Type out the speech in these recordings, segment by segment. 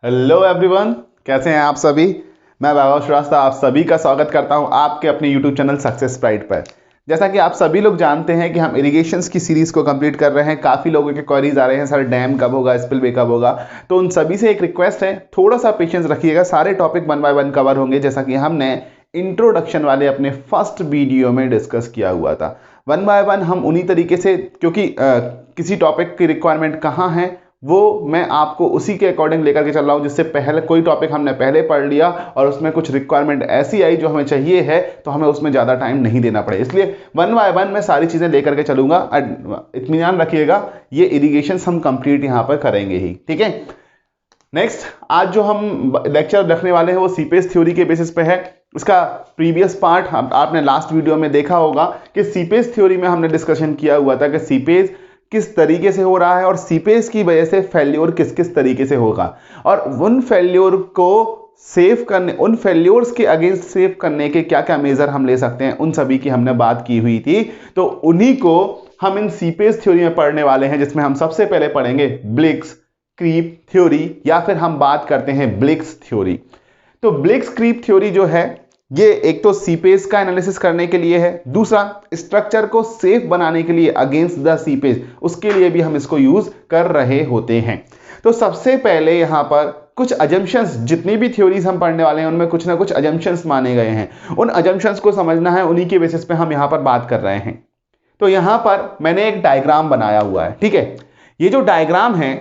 Hello everyone, कैसे हैं आप सभी। मैं वैभव श्रीवास्तव आप सभी का स्वागत करता हूं आपके अपने यूट्यूब चैनल सक्सेस स्प्राइट पर। जैसा कि आप सभी लोग जानते हैं कि हम इरिगेशंस की सीरीज को कंप्लीट कर रहे हैं। काफ़ी लोगों के क्वेरीज आ रहे हैं, सर डैम कब होगा, स्पिलवे कब होगा। तो उन सभी से एक रिक्वेस्ट है, थोड़ा सा पेशेंस रखिएगा, सारे टॉपिक 1 बाय 1 कवर होंगे जैसा कि हमने इंट्रोडक्शन वाले अपने फर्स्ट वीडियो में डिस्कस किया हुआ था। 1 बाय 1 हम उन्हीं तरीके से, क्योंकि किसी टॉपिक की रिक्वायरमेंट कहाँ है वो मैं आपको उसी के अकॉर्डिंग लेकर के चल रहा हूं। जिससे पहले कोई टॉपिक हमने पहले पढ़ लिया और उसमें कुछ रिक्वायरमेंट ऐसी आई जो हमें चाहिए है, तो हमें उसमें ज़्यादा टाइम नहीं देना पड़े। इसलिए 1 बाय 1 मैं सारी चीज़ें लेकर के चलूंगा। इत्मीनान रखिएगा, ये इरिगेशन हम कंप्लीट यहाँ पर करेंगे ही, ठीक है। नेक्स्ट, आज जो हम लेक्चर रखने वाले हैं वो सीपेज थ्योरी के बेसिस पे है। इसका प्रीवियस पार्ट आपने लास्ट वीडियो में देखा होगा कि सीपेज थ्योरी में हमने डिस्कशन किया हुआ था कि सीपेज किस तरीके से हो रहा है और सीपेज की वजह से फेल्योर किस किस तरीके से होगा, और उन फेल्योर को सेव करने, उन फेल्योर्स के अगेंस्ट सेव करने के क्या क्या मेजर हम ले सकते हैं, उन सभी की हमने बात की हुई थी। तो उन्हीं को हम इन सीपेज थ्योरी में पढ़ने वाले हैं, जिसमें हम सबसे पहले पढ़ेंगे ब्लिक्स क्रीप थ्योरी, या फिर हम बात करते हैं ब्लिक्स थ्योरी। तो ब्लिक्स क्रीप थ्योरी जो है, ये एक तो सीपेज का एनालिसिस करने के लिए है, दूसरा स्ट्रक्चर को सेफ बनाने के लिए अगेंस्ट द सीपेज, उसके लिए भी हम इसको यूज कर रहे होते हैं। तो सबसे पहले यहां पर कुछ अजम्पशंस, जितनी भी थ्योरीज हम पढ़ने वाले हैं उनमें कुछ ना कुछ अजम्पशंस माने गए हैं। उन अजम्पशंस को समझना है, उन्हीं के बेसिस पे हम यहां पर बात कर रहे हैं। तो यहां पर मैंने एक डायग्राम बनाया हुआ है, ठीक है। ये जो डायग्राम है,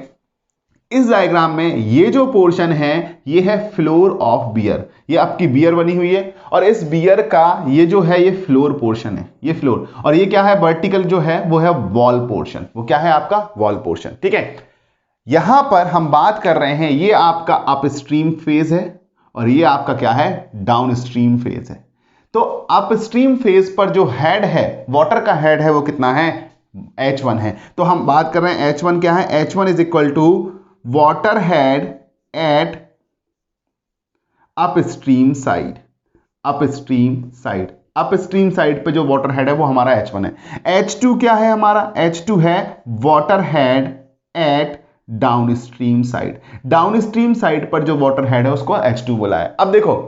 इस डायग्राम में ये जो पोर्शन है ये है फ्लोर ऑफ बियर। ये आपकी बियर बनी हुई है और इस बियर का ये जो है ये फ्लोर पोर्शन है, ये फ्लोर, और ये क्या है, वर्टिकल जो है वो है वॉल पोर्शन। वो क्या है आपका वॉल पोर्शन, ठीक है। यहां पर हम बात कर रहे हैं, ये आपका अपस्ट्रीम फेज है और ये आपका क्या है, डाउनस्ट्रीम फेज है। तो अपस्ट्रीम फेज पर जो हेड है, वाटर का हेड है, वो कितना है, H1 है। तो हम बात कर रहे हैं H1 क्या है, H1 is equal to water head at upstream side. Upstream side, upstream side पे जो वाटर हेड है वो हमारा H1 है। H2 क्या है हमारा, H2 है water head eight downstream side. Downstream side पर जो वाटर हेड है उसको H2 बोला है। अब देखो,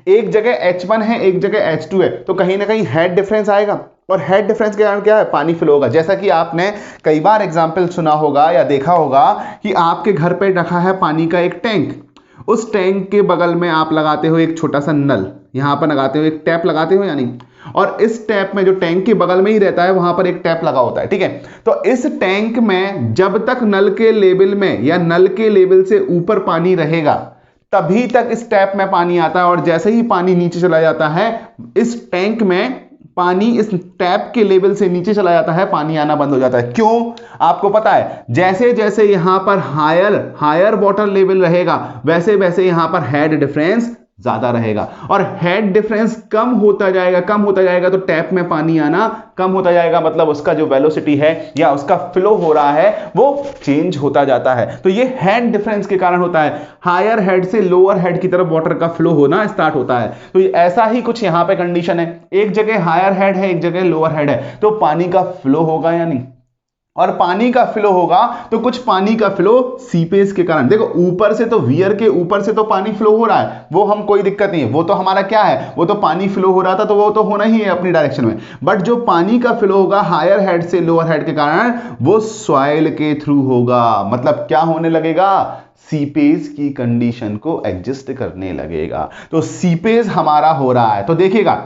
एक जगह H1 है, एक जगह H2 है, तो कहीं ना कहीं हेड डिफरेंस आएगा, और हेड डिफरेंस के कारण क्या है, पानी फ्लो होगा। जैसा कि आपने कई बार एग्जाम्पल सुना होगा या देखा होगा कि आपके घर पे रखा है पानी का एक टैंक, उस टैंक के बगल में आप लगाते हो एक छोटा सा नल, यहां पर लगाते हो एक टैप लगाते हो यानी, और इस टैप में जो टैंक के बगल में ही रहता है वहां पर एक टैप लगा होता है, ठीक है। तो इस टैंक में जब तक नल के लेवल में या नल के लेवल से ऊपर पानी रहेगा तभी तक इस टैप में पानी आता है, और जैसे ही पानी नीचे चला जाता है, इस टैंक में पानी इस टैप के लेवल से नीचे चला जाता है, पानी आना बंद हो जाता है। क्यों, आपको पता है, जैसे जैसे यहां पर हायर वाटर लेवल रहेगा वैसे वैसे यहां पर हेड डिफरेंस ज्यादा रहेगा, और हेड डिफरेंस कम होता जाएगा तो टैप में पानी आना कम होता जाएगा, मतलब उसका जो वेलोसिटी है या उसका फ्लो हो रहा है वो चेंज होता जाता है। तो ये हेड डिफरेंस के कारण होता है, हायर हेड से लोअर हेड की तरफ वाटर का फ्लो होना स्टार्ट होता है। तो ऐसा ही कुछ यहां पे कंडीशन है, एक जगह हायर हेड है, एक जगह लोअर हेड है, तो पानी का फ्लो होगा या नहीं, और पानी का फ्लो होगा तो कुछ पानी का फ्लो सीपेज के कारण, देखो ऊपर से तो वियर के ऊपर से तो पानी फ्लो हो रहा है, वो हम कोई दिक्कत नहीं है, वो तो हमारा क्या है, वो तो पानी फ्लो हो रहा था तो वो तो होना ही है अपनी डायरेक्शन में। बट जो पानी का फ्लो होगा हायर हेड से लोअर हेड के कारण, वो सॉइल के थ्रू होगा, मतलब क्या होने लगेगा, सीपेज की कंडीशन को एडजस्ट करने लगेगा। तो सीपेज हमारा हो रहा है। तो देखिएगा,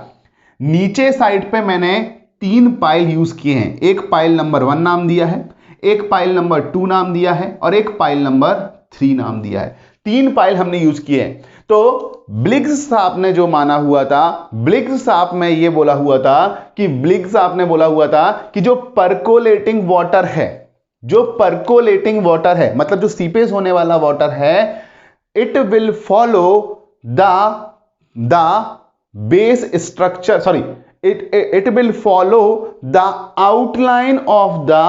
नीचे साइड पे मैंने 3 पाइल यूज किए हैं, एक पाइल नंबर 1 नाम दिया है, एक पाइल नंबर 2 नाम दिया है, और एक पाइल नंबर 3 नाम दिया है। 3 पाइल हमने यूज किए हैं। तो ब्लिग्स साहब ने जो माना हुआ था, ब्लिग्स साहब में ये बोला हुआ था कि ब्लिग्स साहब ने बोला हुआ था कि जो परकोलेटिंग वाटर है, जो परकोलेटिंग वाटर है, मतलब जो सीपेज होने वाला वाटर है, it will follow the base structure, sorry, it will follow the outline of the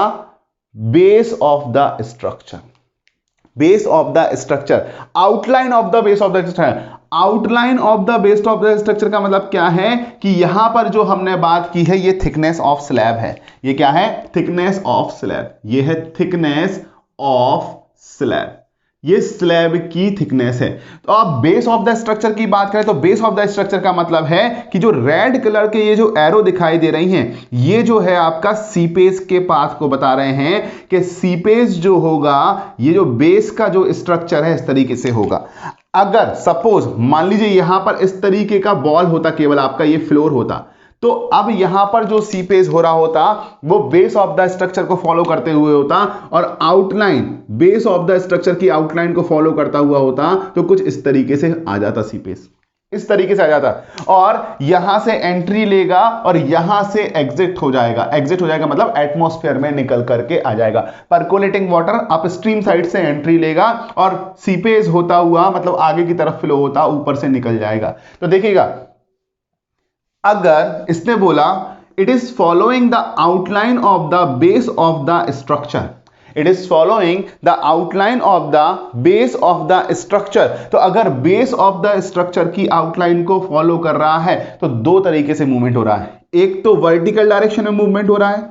base of the structure, base of the structure, outline of the base of the structure। outline of the base of the structure का मतलब क्या है कि यहां पर जो हमने बात की है ये थिकनेस ऑफ स्लैब है। ये क्या है, थिकनेस ऑफ स्लैब, ये है थिकनेस ऑफ स्लैब, ये स्लैब की थिकनेस है। तो अब बेस ऑफ द स्ट्रक्चर की बात करें तो बेस ऑफ द स्ट्रक्चर का मतलब है कि जो रेड कलर के ये जो एरो दिखाई दे रही हैं ये जो है आपका सीपेस के पाथ को बता रहे हैं कि सीपेस जो होगा ये जो बेस का जो स्ट्रक्चर है इस तरीके से होगा। अगर सपोज मान लीजिए यहां पर इस तरीके का बॉल होता, केवल आपका ये फ्लोर होता, तो अब यहां पर जो सीपेज हो रहा होता वो बेस ऑफ द स्ट्रक्चर को फॉलो करते हुए होता और outline base of the structure की आउटलाइन को फॉलो करता हुआ होता, तो कुछ इस तरीके से आ जाता सीपेज, इस तरीके से आ जाता और यहां से एंट्री लेगा और यहां से एग्जिट हो जाएगा। एग्जिट हो जाएगा मतलब एटमॉस्फेयर में निकल करके आ जाएगा। परकोलेटिंग वाटर अपस्ट्रीम साइड से एंट्री लेगा और सीपेज होता हुआ मतलब आगे की तरफ फ्लो होता ऊपर से निकल जाएगा। तो देखिएगा अगर इसने बोला it is following the outline of the base of the structure, it is following the outline of the base of the structure, तो अगर बेस ऑफ द स्ट्रक्चर की आउटलाइन को फॉलो कर रहा है तो दो तरीके से मूवमेंट हो रहा है। एक तो वर्टिकल डायरेक्शन में मूवमेंट हो रहा है,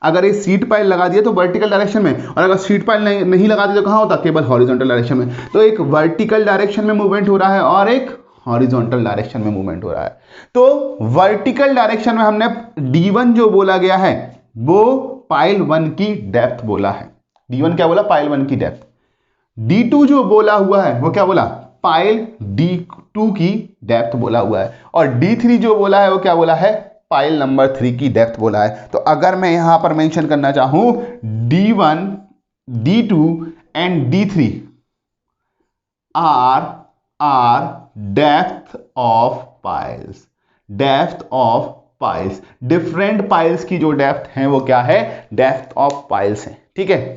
अगर ये सीट पाइल लगा दिए तो वर्टिकल डायरेक्शन में, और अगर सीट पाइल नहीं लगा दी तो कहां होता, केवल हॉरिजॉन्टल डायरेक्शन में। तो एक वर्टिकल डायरेक्शन में मूवमेंट हो रहा है और एक हॉरिजॉन्टल डायरेक्शन में मूवमेंट हो रहा है। तो वर्टिकल डायरेक्शन में हमने D1 जो बोला गया है वो पाइल 1 की डेप्थ बोला है। D1 क्या बोला, पाइल 1 की डेप्थ। D2 जो बोला हुआ है वो क्या बोला, पाइल D2 की डेप्थ बोला हुआ है। और D3 जो बोला है वो क्या बोला है, पाइल नंबर 3 की डेप्थ बोला है। तो अगर मैं यहां पर मेंशन करना चाहूं D1, D2 and D3 are depth of piles, depth of piles, different piles की जो डेप्थ है वो क्या है, डेप्थ ऑफ पाइल्स है। ठीक है,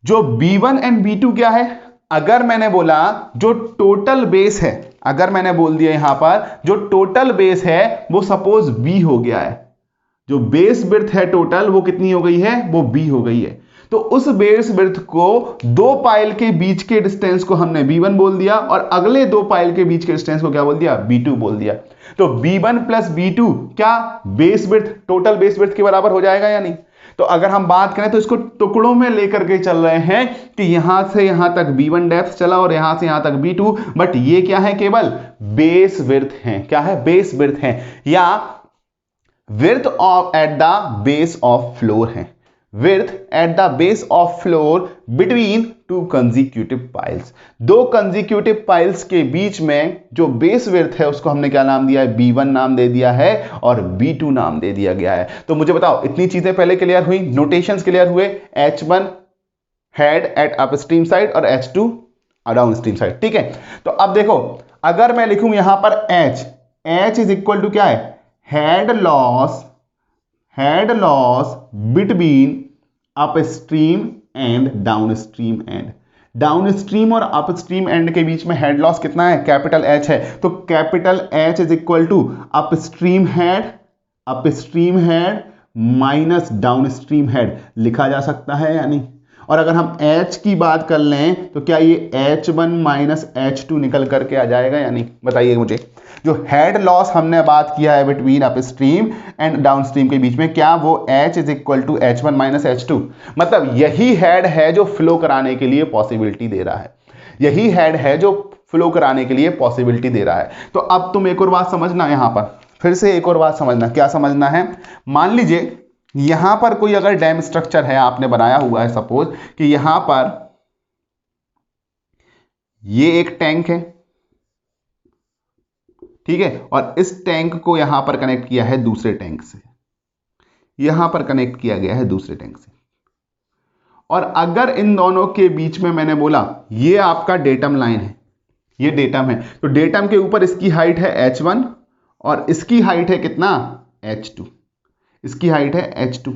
जो B1 एंड B2 क्या है, अगर मैंने बोला जो टोटल बेस है, अगर मैंने बोल दिया यहां पर जो टोटल बेस है वो सपोज B हो गया है, जो बेस विड्थ है टोटल वो कितनी हो गई है, वो B हो गई है। तो उस बेस विड्थ को दो पाइल के बीच के डिस्टेंस को हमने B1 बोल दिया और अगले दो पाइल के बीच के डिस्टेंस को क्या बोल दिया, B2 बोल दिया। तो B1 प्लस B2 क्या base width, total base width के बराबर हो जाएगा या नहीं। तो अगर हम बात करें तो इसको टुकड़ों में लेकर के चल रहे हैं कि यहां से यहां तक B1 डेप्थ चला और यहां से यहां तक B2, बट ये क्या है, केवल बेस विड्थ है। क्या है, बेस विड्थ है या width of at the base of floor है, width at the base of floor between two consecutive piles. दो कंसेक्यूटिव पाइल्स के बीच में जो बेस विड्थ है उसको हमने क्या नाम दिया है, B1 नाम दे दिया है और B2 नाम दे दिया गया है। तो मुझे बताओ इतनी चीजें पहले क्लियर हुई, नोटेशंस क्लियर हुए, H1 head at upstream side और H2 डाउनस्ट्रीम साइड। ठीक है, तो अब देखो अगर मैं लिखूं यहां पर H इज इक्वल टू क्या है, head loss between upstream and downstream and. Downstream और अपस्ट्रीम एंड के बीच में हेड लॉस कितना है, कैपिटल H है। तो capital H is equal to upstream head minus downstream head लिखा जा सकता है या नहीं। और अगर हम H की बात कर लें तो क्या ये H1 माइनस H2 निकल करके आ जाएगा या नहीं, बताइए मुझे। जो हेड लॉस हमने बात किया है बिटवीन अपस्ट्रीम एंड डाउनस्ट्रीम के बीच में, क्या वो H is equal to H1 minus H2, मतलब यही हेड है जो फ्लो कराने के लिए पॉसिबिलिटी दे रहा है, यही हेड है जो फ्लो कराने के लिए पॉसिबिलिटी दे रहा है। तो अब तुम एक और बात समझना, यहां पर फिर से एक और बात समझना। क्या समझना है, मान लीजिए यहां पर कोई अगर डैम स्ट्रक्चर है आपने बनाया हुआ है, सपोज कि यहां पर ये एक टैंक है, ठीक है, और इस टैंक को यहां पर कनेक्ट किया है दूसरे टैंक से, यहां पर कनेक्ट किया गया है दूसरे टैंक से। और अगर इन दोनों के बीच में मैंने बोला ये आपका डेटम लाइन है, ये डेटम है, तो डेटम के ऊपर इसकी हाइट है H1 और इसकी हाइट है कितना, H2, इसकी हाइट है H2।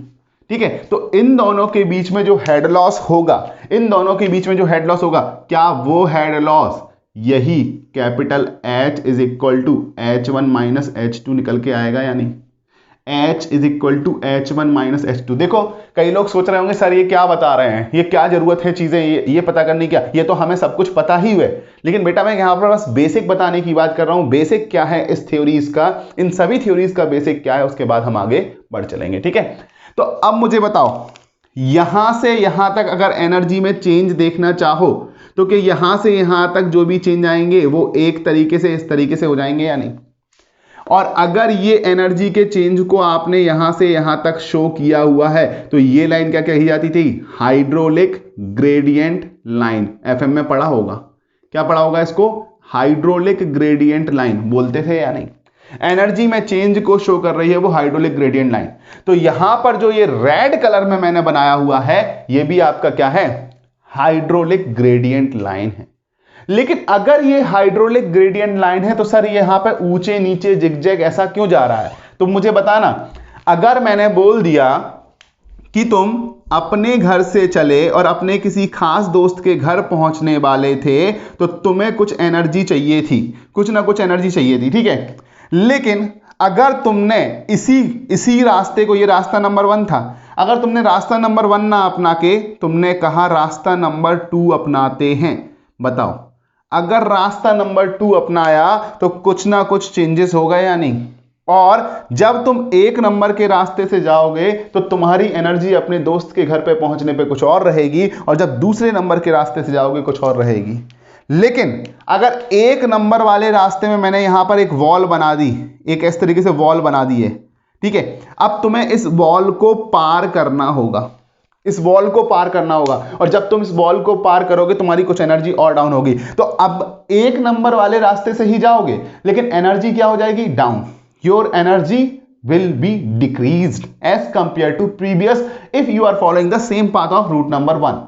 ठीक है, तो इन दोनों के बीच में जो हेड लॉस होगा, इन दोनों के बीच में जो हेड लॉस होगा, क्या वो हेड लॉस यही capital H is equal to H1 minus H2 निकल के आएगा या नहीं। H is equal to H1 minus H2। देखो कई लोग सोच रहे होंगे सर ये क्या बता रहे हैं, ये क्या जरूरत है चीजें ये पता करने की, ये तो हमें सब कुछ पता ही हुए। लेकिन बेटा मैं यहाँ पर बस बेसिक बताने की बात कर रहा हूँ, बेसिक क्या है इस थ्योरीज का, इन सभी थ्योरीज का बेसिक क्या है, उसके बाद हम आगे बढ़ चलेंगे। ठीक है, तो अब मुझे बताओ यहां से यहां तक अगर एनर्जी में चेंज देखना चाहो तो कि यहां से यहां तक जो भी चेंज आएंगे वो एक तरीके से इस तरीके से हो जाएंगे या नहीं। और अगर ये एनर्जी के चेंज को आपने यहां से यहां तक शो किया हुआ है तो ये लाइन क्या कही जाती थी, हाइड्रोलिक ग्रेडियंट लाइन। एफएम में पढ़ा होगा, क्या पढ़ा होगा इसको, हाइड्रोलिक ग्रेडियंट लाइन बोलते थे या नहीं। एनर्जी में चेंज को शो कर रही है वो हाइड्रोलिक ग्रेडियंट लाइन। तो यहां पर जो ये रेड कलर में मैंने बनाया हुआ है ये भी आपका क्या है, हाइड्रोलिक ग्रेडियंट लाइन है। लेकिन अगर ये हाइड्रोलिक ग्रेडियंट लाइन है तो सर यहां पे ऊंचे नीचे जिगजैग ऐसा क्यों जा रहा है, तो मुझे बताना। अगर मैंने बोल दिया कि तुम अपने घर से चले और अपने किसी खास दोस्त के घर पहुंचने वाले थे तो तुम्हें कुछ एनर्जी चाहिए थी, कुछ ना कुछ एनर्जी चाहिए थी, ठीक है। लेकिन अगर तुमने इसी रास्ते को, ये रास्ता नंबर 1 था, अगर तुमने रास्ता नंबर 1 ना अपना के तुमने कहा रास्ता नंबर 2 अपनाते हैं, बताओ अगर रास्ता नंबर 2 अपनाया तो कुछ ना कुछ चेंजेस हो गए या नहीं। और जब तुम 1 नंबर के रास्ते से जाओगे तो तुम्हारी एनर्जी अपने दोस्त के घर पे पहुंचने पे कुछ और रहेगी, और जब दूसरे नंबर के रास्ते से जाओगे कुछ और रहेगी। लेकिन अगर 1 नंबर वाले रास्ते में मैंने यहां पर एक वॉल बना दी, एक इस तरीके से वॉल बना दी है, ठीक है। अब तुम्हें इस वॉल को पार करना होगा, इस वॉल को पार करना होगा, और जब तुम इस वॉल को पार करोगे तुम्हारी कुछ एनर्जी और डाउन होगी। तो अब 1 नंबर वाले रास्ते से ही जाओगे लेकिन एनर्जी क्या हो जाएगी, down. Your energy will be decreased as compared to previous if you are following the same path of route number 1।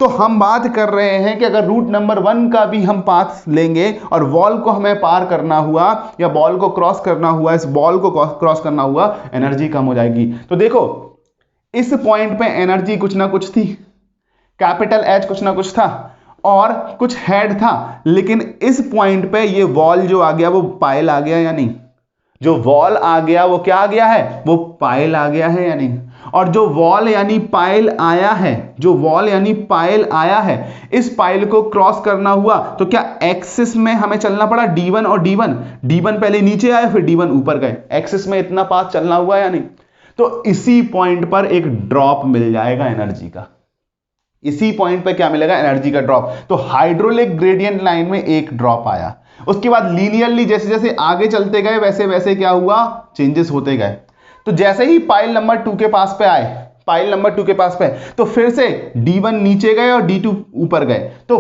तो हम बात कर रहे हैं कि अगर रूट नंबर 1 का भी हम पाथ लेंगे और वॉल को हमें पार करना हुआ या बॉल को क्रॉस करना हुआ, इस बॉल को क्रॉस करना हुआ, एनर्जी कम हो जाएगी। तो देखो इस पॉइंट पे एनर्जी कुछ ना कुछ थी, कैपिटल एच कुछ ना कुछ था और कुछ हेड था, लेकिन इस पॉइंट पे ये वॉल जो आ गया वो पाइल आ गया या नहीं। जो वॉल आ गया वो क्या आ गया है, वो पाइल आ गया है या नहीं। और जो वॉल यानी पाइल आया है, जो वॉल यानी पाइल आया है, इस पाइल को क्रॉस करना हुआ तो क्या एक्सिस में हमें चलना पड़ा, D1 और D1 पहले नीचे आए फिर D1 ऊपर गए, एक्सिस में इतना पाथ चलना हुआ या नहीं। तो इसी पॉइंट पर एक ड्रॉप मिल जाएगा एनर्जी का, इसी पॉइंट पे क्या मिलेगा, एनर्जी का ड्रॉप। तो हाइड्रोलिक ग्रेडियंट लाइन में एक ड्रॉप आया, उसके बाद लीनियरली जैसे जैसे आगे चलते गए वैसे वैसे क्या हुआ, चेंजेस होते गए। तो जैसे ही पाइल नंबर 2 के पास पे आए, पाइल नंबर 2 के पास पे, तो फिर से D1 नीचे गए और D2 ऊपर गए, तो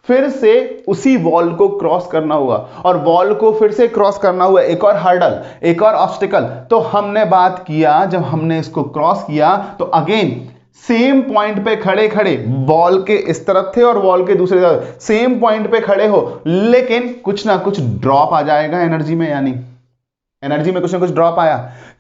फिर से उसी वॉल को क्रॉस करना हुआ, और वॉल को फिर से क्रॉस करना हुआ, एक और हर्डल, एक और ऑब्स्टिकल। तो हमने बात किया, जब हमने इसको क्रॉस किया तो अगेन सेम पॉइंट पे खड़े खड़े, बॉल के इस तरफ थे और बॉल के दूसरे तरफ, सेम पॉइंट पे खड़े हो, लेकिन कुछ ना कुछ ड्रॉप आ जाएगा एनर्जी में, यानी एनर्जी में कुछ ना कुछ ड्रॉप आया।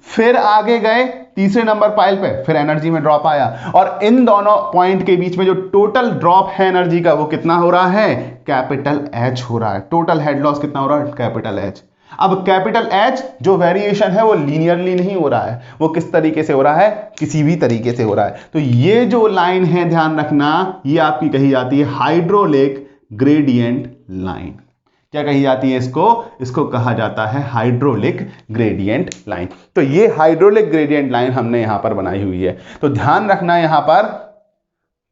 फिर आगे गए तीसरे नंबर पाइल पे, फिर एनर्जी में ड्रॉप आया, और इन दोनों पॉइंट के बीच में जो टोटल ड्रॉप है एनर्जी का वो कितना हो रहा है, कैपिटल एच हो रहा है। टोटल हेड लॉस कितना हो रहा है, कैपिटल एच। अब कैपिटल एच जो वेरिएशन है वो लीनियरली नहीं हो रहा है, वो किस तरीके से हो रहा है, किसी भी तरीके से हो रहा है। तो ये जो लाइन है ध्यान रखना, ये आपकी कही जाती है हाइड्रोलिक ग्रेडियंट लाइन। क्या कही जाती है इसको, इसको कहा जाता है हाइड्रोलिक ग्रेडियंट लाइन। तो ये हाइड्रोलिक ग्रेडियंट लाइन हमने यहां पर बनाई हुई है। तो ध्यान रखना यहां पर,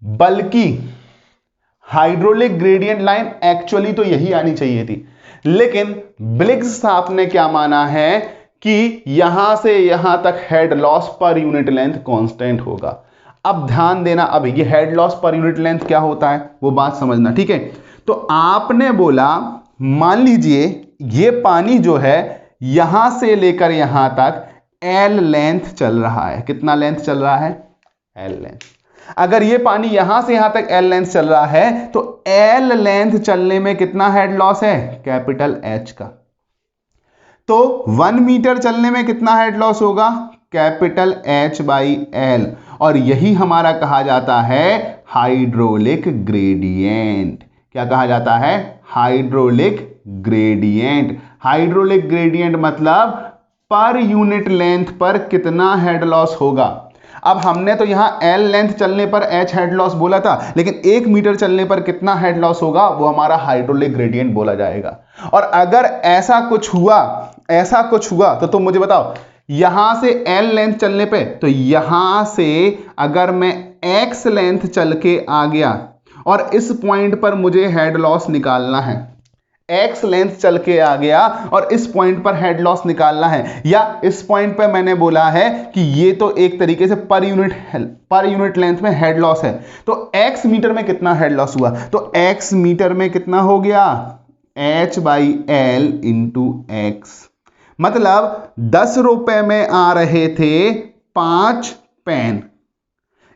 बल्कि हाइड्रोलिक ग्रेडियंट लाइन एक्चुअली तो यही आनी चाहिए थी, लेकिन ब्लिग्स साहब ने क्या माना है कि यहां से यहां तक head loss per unit length constant होगा। अब ध्यान देना, अब ये head loss per unit length क्या होता है वो बात समझना, ठीक है। तो आपने बोला, मान लीजिए ये पानी जो है यहां से लेकर यहां तक L लेंथ चल रहा है। कितना लेंथ चल रहा है, L लेंथ। अगर ये पानी यहां से यहां तक L लेंथ चल रहा है तो L लेंथ चलने में कितना हेड लॉस है, कैपिटल H का। तो 1 मीटर चलने में कितना हेड लॉस होगा, कैपिटल H बाई L। और यही हमारा कहा जाता है हाइड्रोलिक ग्रेडियंट। क्या कहा जाता है, हाइड्रोलिक ग्रेडियंट। हाइड्रोलिक ग्रेडियंट मतलब पर यूनिट लेंथ पर कितना हेड लॉस होगा। अब हमने तो यहां L लेंथ चलने पर H हेड लॉस बोला था, लेकिन 1 मीटर चलने पर कितना हेड लॉस होगा वो हमारा हाइड्रोलिक ग्रेडियंट बोला जाएगा। और अगर ऐसा कुछ हुआ तो तुम मुझे बताओ, यहां से L लेंथ चलने पे, तो यहां से अगर मैं X लेंथ चल के आ गया और इस पॉइंट पर मुझे हेड लॉस निकालना है। एक्स लेंथ चल के आ गया और इस पॉइंट पर हेड लॉस निकालना है, या इस पॉइंट पर मैंने बोला है कि ये तो एक तरीके से पर यूनिट लेंथ में हेड लॉस है, तो एक्स मीटर में कितना हेड लॉस हुआ, तो एक्स मीटर में कितना हो गया, H/L इंटू एक्स। मतलब 10 रुपए में आ रहे थे 5 पेन,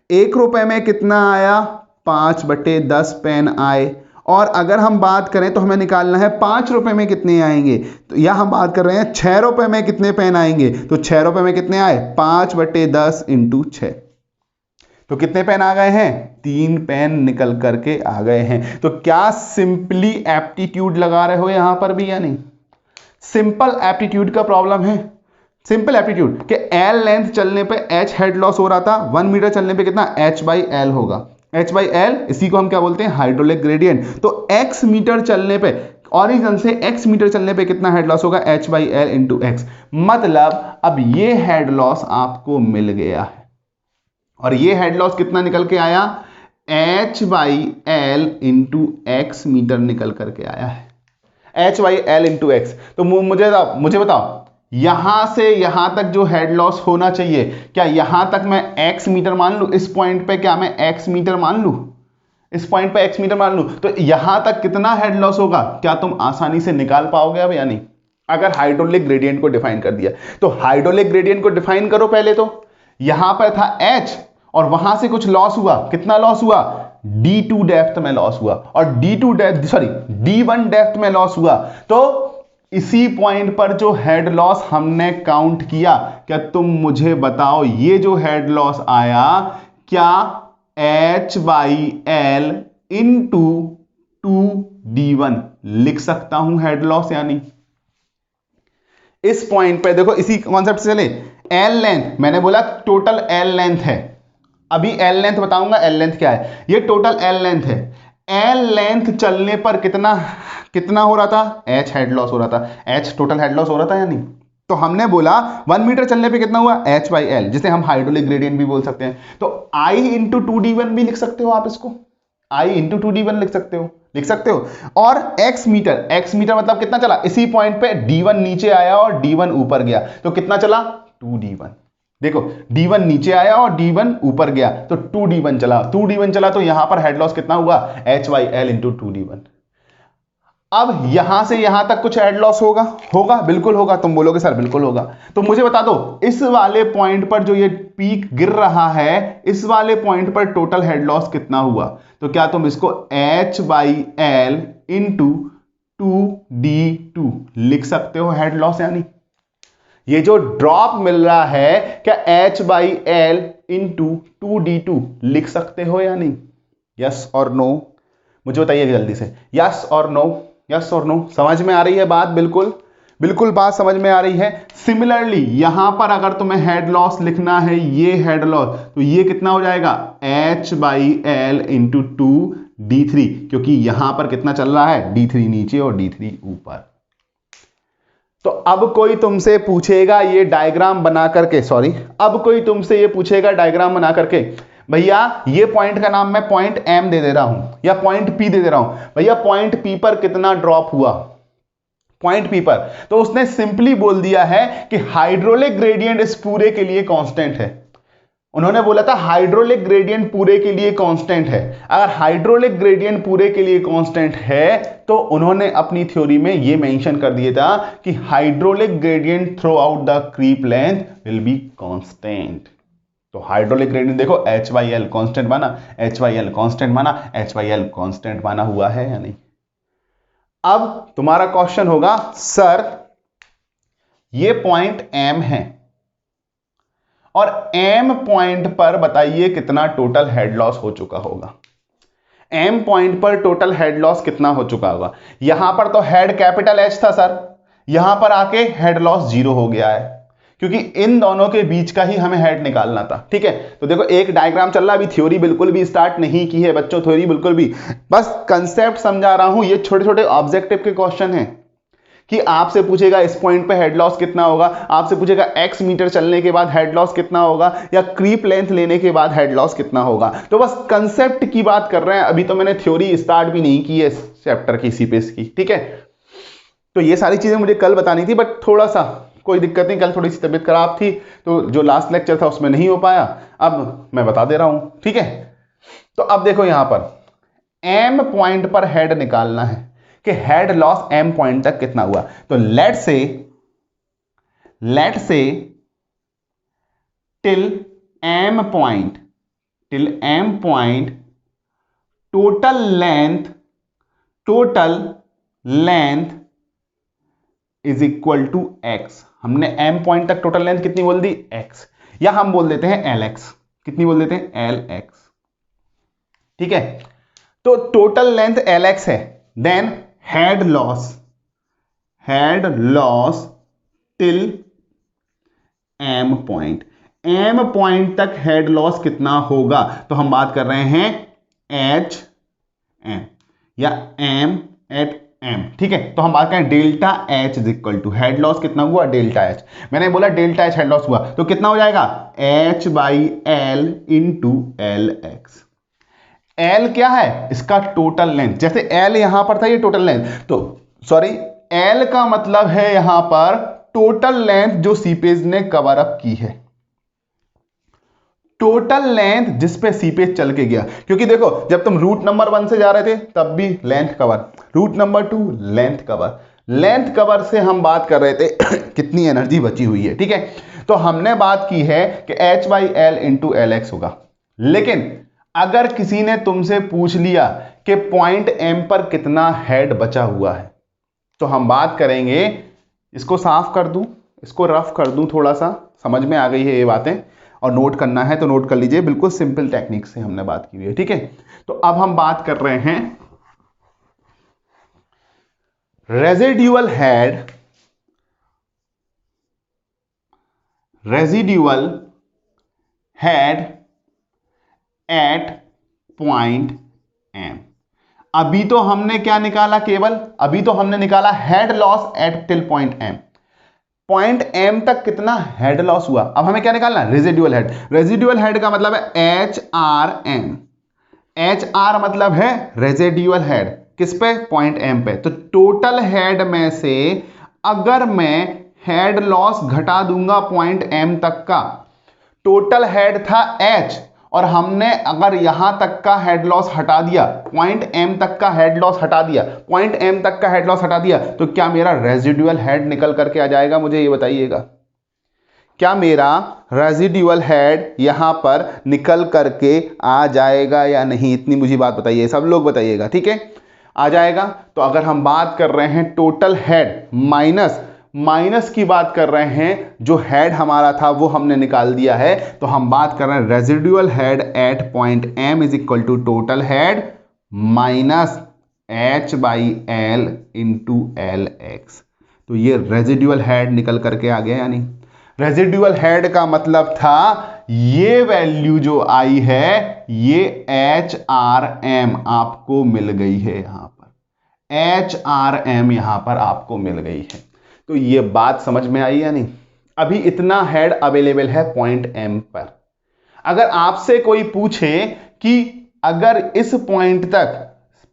1 रुपए में कितना आया, 5/10 पेन आए। और अगर हम बात करें तो हमें निकालना है 5 रुपए में कितने आएंगे, तो यह हम बात कर रहे हैं 6 रुपए में कितने पेन आएंगे, तो 6 रुपए में कितने आए, 5/10 इंटू 6, तो कितने पेन आ गए हैं, 3 पेन निकल करके आ गए हैं। तो क्या सिंपली एप्टीट्यूड लगा रहे हो यहां पर भी या नहीं, सिंपल एप्टीट्यूड का प्रॉब्लम है, सिंपल एप्टीट्यूड कि एल लेंथ चलने पे एच हेड लॉस हो रहा था, 1 मीटर चलने पे कितना H/L होगा, H/L इसी को हम क्या बोलते हैं, हाइड्रोलिक ग्रेडियंट। तो x मीटर चलने पे, ओरिजिन से x मीटर चलने पे कितना हेड लॉस होगा, H/L इंटू एक्स। मतलब अब ये हेड लॉस आपको मिल गया है, और ये हेड लॉस कितना निकल के आया, H/L इंटू एक्स मीटर निकल करके आया है, H/L इंटू एक्स। तो मुझे बताओ यहां से यहां तक जो हेड लॉस होना चाहिए, क्या यहां तक मैं x मीटर मान लूं, इस पॉइंट पे क्या मैं x मीटर मान लूं, इस पॉइंट पे x मीटर मान लूं, तो यहां तक कितना हेड लॉस होगा, क्या तुम आसानी से निकाल पाओगे अब या नहीं, अगर हाइड्रोलिक ग्रेडियंट को डिफाइन कर दिया। तो हाइड्रोलिक ग्रेडियंट को डिफाइन करो पहले, तो यहां पर था h और वहां से कुछ लॉस हुआ, कितना लॉस हुआ, D2 डेप्थ में लॉस हुआ, और D1 डेप्थ में लॉस हुआ। तो इसी पॉइंट पर जो हेड लॉस हमने काउंट किया, क्या तुम मुझे बताओ ये जो हेड लॉस आया, क्या H/L इंटू 2D1 लिख सकता हूं हेड लॉस या नहीं। इस पॉइंट पे देखो, इसी कॉन्सेप्ट से चले, एल लेंथ मैंने बोला टोटल एल लेंथ है, अभी एल लेंथ बताऊंगा, एल लेंथ क्या है, ये टोटल एल लेंथ है। एल लेंथ चलने पर कितना हो रहा था, एच हेड लॉस हो रहा था, एच टोटल हेड लॉस हो रहा था या नहीं। तो हमने बोला 1 मीटर चलने पे कितना हुआ, H/L, जिसे हम हाइड्रोलिक ग्रेडियंट भी बोल सकते हैं। तो I इंटू 2D1 भी लिख सकते हो आप, इसको I इंटू 2D1 लिख सकते हो। और x मीटर मतलब कितना चला, इसी पॉइंट पे D1 नीचे आया और D1 ऊपर गया, तो कितना चला, 2D1। देखो D1 नीचे आया और D1 ऊपर गया, तो 2D1 चला, तो यहां पर हेड लॉस कितना हुआ, H/L इंटू 2D1। अब यहां से यहां तक कुछ हेड लॉस होगा, बिल्कुल होगा, तुम बोलोगे सर बिल्कुल होगा। तो मुझे बता दो, इस वाले पॉइंट पर जो ये पीक गिर रहा है, इस वाले पॉइंट पर टोटल हेड लॉस कितना हुआ, तो क्या तुम इसको H/L इंटू 2D2 लिख सकते हो हेड लॉस या नहीं। ये जो ड्रॉप मिल रहा है, क्या H/L इंटू 2D2 लिख सकते हो या नहीं, यस और नो, मुझे बताइए जल्दी से, यस और नो, समझ में आ रही है बात, बिल्कुल बात समझ में आ रही है। सिमिलरली यहां पर अगर तुम्हें हेड लॉस लिखना है, ये हेड लॉस, तो ये कितना हो जाएगा, H/L इंटू 2D3, क्योंकि यहां पर कितना चल रहा है, D3 नीचे और D3 ऊपर। तो अब कोई तुमसे पूछेगा ये डायग्राम बना करके, डायग्राम बना करके, भैया ये पॉइंट का नाम मैं पॉइंट M दे दे रहा हूं या पॉइंट P दे दे रहा हूं, भैया पॉइंट P पर कितना ड्रॉप हुआ, पॉइंट P पर, तो उसने सिंपली बोल दिया है कि हाइड्रोलिक ग्रेडियंट इस पूरे के लिए कांस्टेंट है। उन्होंने बोला था हाइड्रोलिक ग्रेडियंट पूरे के लिए कांस्टेंट है। अगर हाइड्रोलिक ग्रेडियंट पूरे के लिए कांस्टेंट है, तो उन्होंने अपनी थ्योरी में यह मेंशन कर दिया था कि hydraulic gradient throughout the creep length will be constant. तो हाइड्रोलिक ग्रेडियंट देखो, H/L कांस्टेंट माना, H/L कांस्टेंट माना हुआ है या नहीं। अब तुम्हारा क्वेश्चन होगा, सर ये पॉइंट M है और M पॉइंट पर बताइए कितना टोटल हेड लॉस हो चुका होगा। M पॉइंट पर टोटल हेड लॉस कितना हो चुका होगा। यहां पर तो हेड कैपिटल H था सर, यहां पर आके हेड लॉस 0 हो गया है, क्योंकि इन दोनों के बीच का ही हमें हेड निकालना था। ठीक है, तो देखो एक डायग्राम चल रहा है, अभी थ्योरी बिल्कुल भी स्टार्ट नहीं की है बच्चों, थ्योरी बिल्कुल भी, बस कंसेप्ट समझा रहा हूं। ये छोटे छोटे ऑब्जेक्टिव के क्वेश्चन हैं कि आपसे पूछेगा इस पॉइंट पे हेड लॉस कितना होगा, आपसे पूछेगा x मीटर चलने के बाद हेड लॉस कितना होगा, या क्रीप लेंथ लेने के बाद हेड लॉस कितना होगा। तो बस कंसेप्ट की बात कर रहे हैं, अभी तो मैंने थ्योरी स्टार्ट भी नहीं की है इस चैप्टर की सीपीएस की, ठीक है। तो ये सारी चीजें मुझे कल बतानी थी, बट थोड़ा सा कोई दिक्कत नहीं, कल थोड़ी सी तबीयत खराब थी तो जो लास्ट लेक्चर था उसमें नहीं हो पाया, अब मैं बता दे रहा हूं, ठीक है। तो अब देखो यहां पर एम पॉइंट पर हेड निकालना है कि हेड लॉस एम पॉइंट तक कितना हुआ। तो let say till M point total length is equal to X. हमने एम पॉइंट तक टोटल लेंथ कितनी बोल दी, एक्स, या हम बोल देते हैं एल एक्स। कितनी बोल देते हैं, एल एक्स, ठीक है। तो टोटल लेंथ एल एक्स है, then head loss till M point तक हेड लॉस कितना होगा। तो हम बात कर रहे हैं एच एम या एम एट एम, ठीक है। तो हम बात करें delta H is equal to head loss कितना हुआ, डेल्टा एच। मैंने बोला डेल्टा एच हेड लॉस हुआ तो कितना हो जाएगा, H by L into L x. L क्या है, इसका टोटल लेंथ, जैसे एल यहां पर था ये टोटल लेंथ, तो सॉरी एल का मतलब है यहां पर टोटल लेंथ जो सीपेज ने कवर अप की है, टोटल लेंथ जिस पे सीपेज चल के गया। क्योंकि देखो जब तुम रूट नंबर 1 से जा रहे थे तब भी length cover, route number 2 length cover से हम बात कर रहे थे कितनी एनर्जी बची हुई है, ठीक है। तो हमने बात की है कि H by L into L x होगा। लेकिन अगर किसी ने तुमसे पूछ लिया कि पॉइंट एम पर कितना हेड बचा हुआ है, तो हम बात करेंगे, इसको साफ कर दूं, इसको रफ कर दूं, थोड़ा सा समझ में आ गई है ये बातें, और नोट करना है तो नोट कर लीजिए, बिल्कुल सिंपल टेक्निक से हमने बात की हुई है, ठीक है। तो अब हम बात कर रहे हैं residual head at point M. अभी तो हमने क्या निकाला, केवल अभी तो हमने निकाला head loss at till point M. Point M तक कितना हेड लॉस हुआ, अब हमें क्या निकालना, रेजिड्यूअल हेड। रेजिड्यूअल हेड का मतलब है H R M, H R मतलब है रेजिड्यूअल हेड, किस पे, पॉइंट एम पे। तो टोटल हेड में से अगर मैं हेड लॉस घटा दूंगा पॉइंट एम तक का, टोटल हेड था एच, और हमने अगर यहां तक का हेड लॉस हटा दिया, पॉइंट एम तक का हेड लॉस हटा दिया, पॉइंट एम तक का हेड लॉस हटा दिया, तो क्या मेरा रेजिड्यूअल हेड निकल करके आ जाएगा, मुझे ये बताइएगा। क्या मेरा रेजिड्यूअल हेड यहां पर निकल करके आ जाएगा या नहीं, इतनी मुझे बात बताइए, सब लोग बताइएगा, ठीक है। आ जाएगा। तो अगर हम बात कर रहे हैं टोटल हेड माइनस की बात कर रहे हैं, जो हेड हमारा था वो हमने निकाल दिया है, तो हम बात कर रहे हैं residual head at point M is equal to total head minus H by L into L X. तो ये रेजिड्यूअल हेड निकल करके आ गया, यानी रेजिड्यूअल हेड का मतलब था ये वैल्यू जो आई है, ये एच आर एम आपको मिल गई है, यहां पर एच आर एम यहां पर आपको मिल गई है। तो ये बात समझ में आई या नहीं। अभी इतना हेड अवेलेबल है पॉइंट एम पर। अगर आपसे कोई पूछे कि अगर इस पॉइंट तक,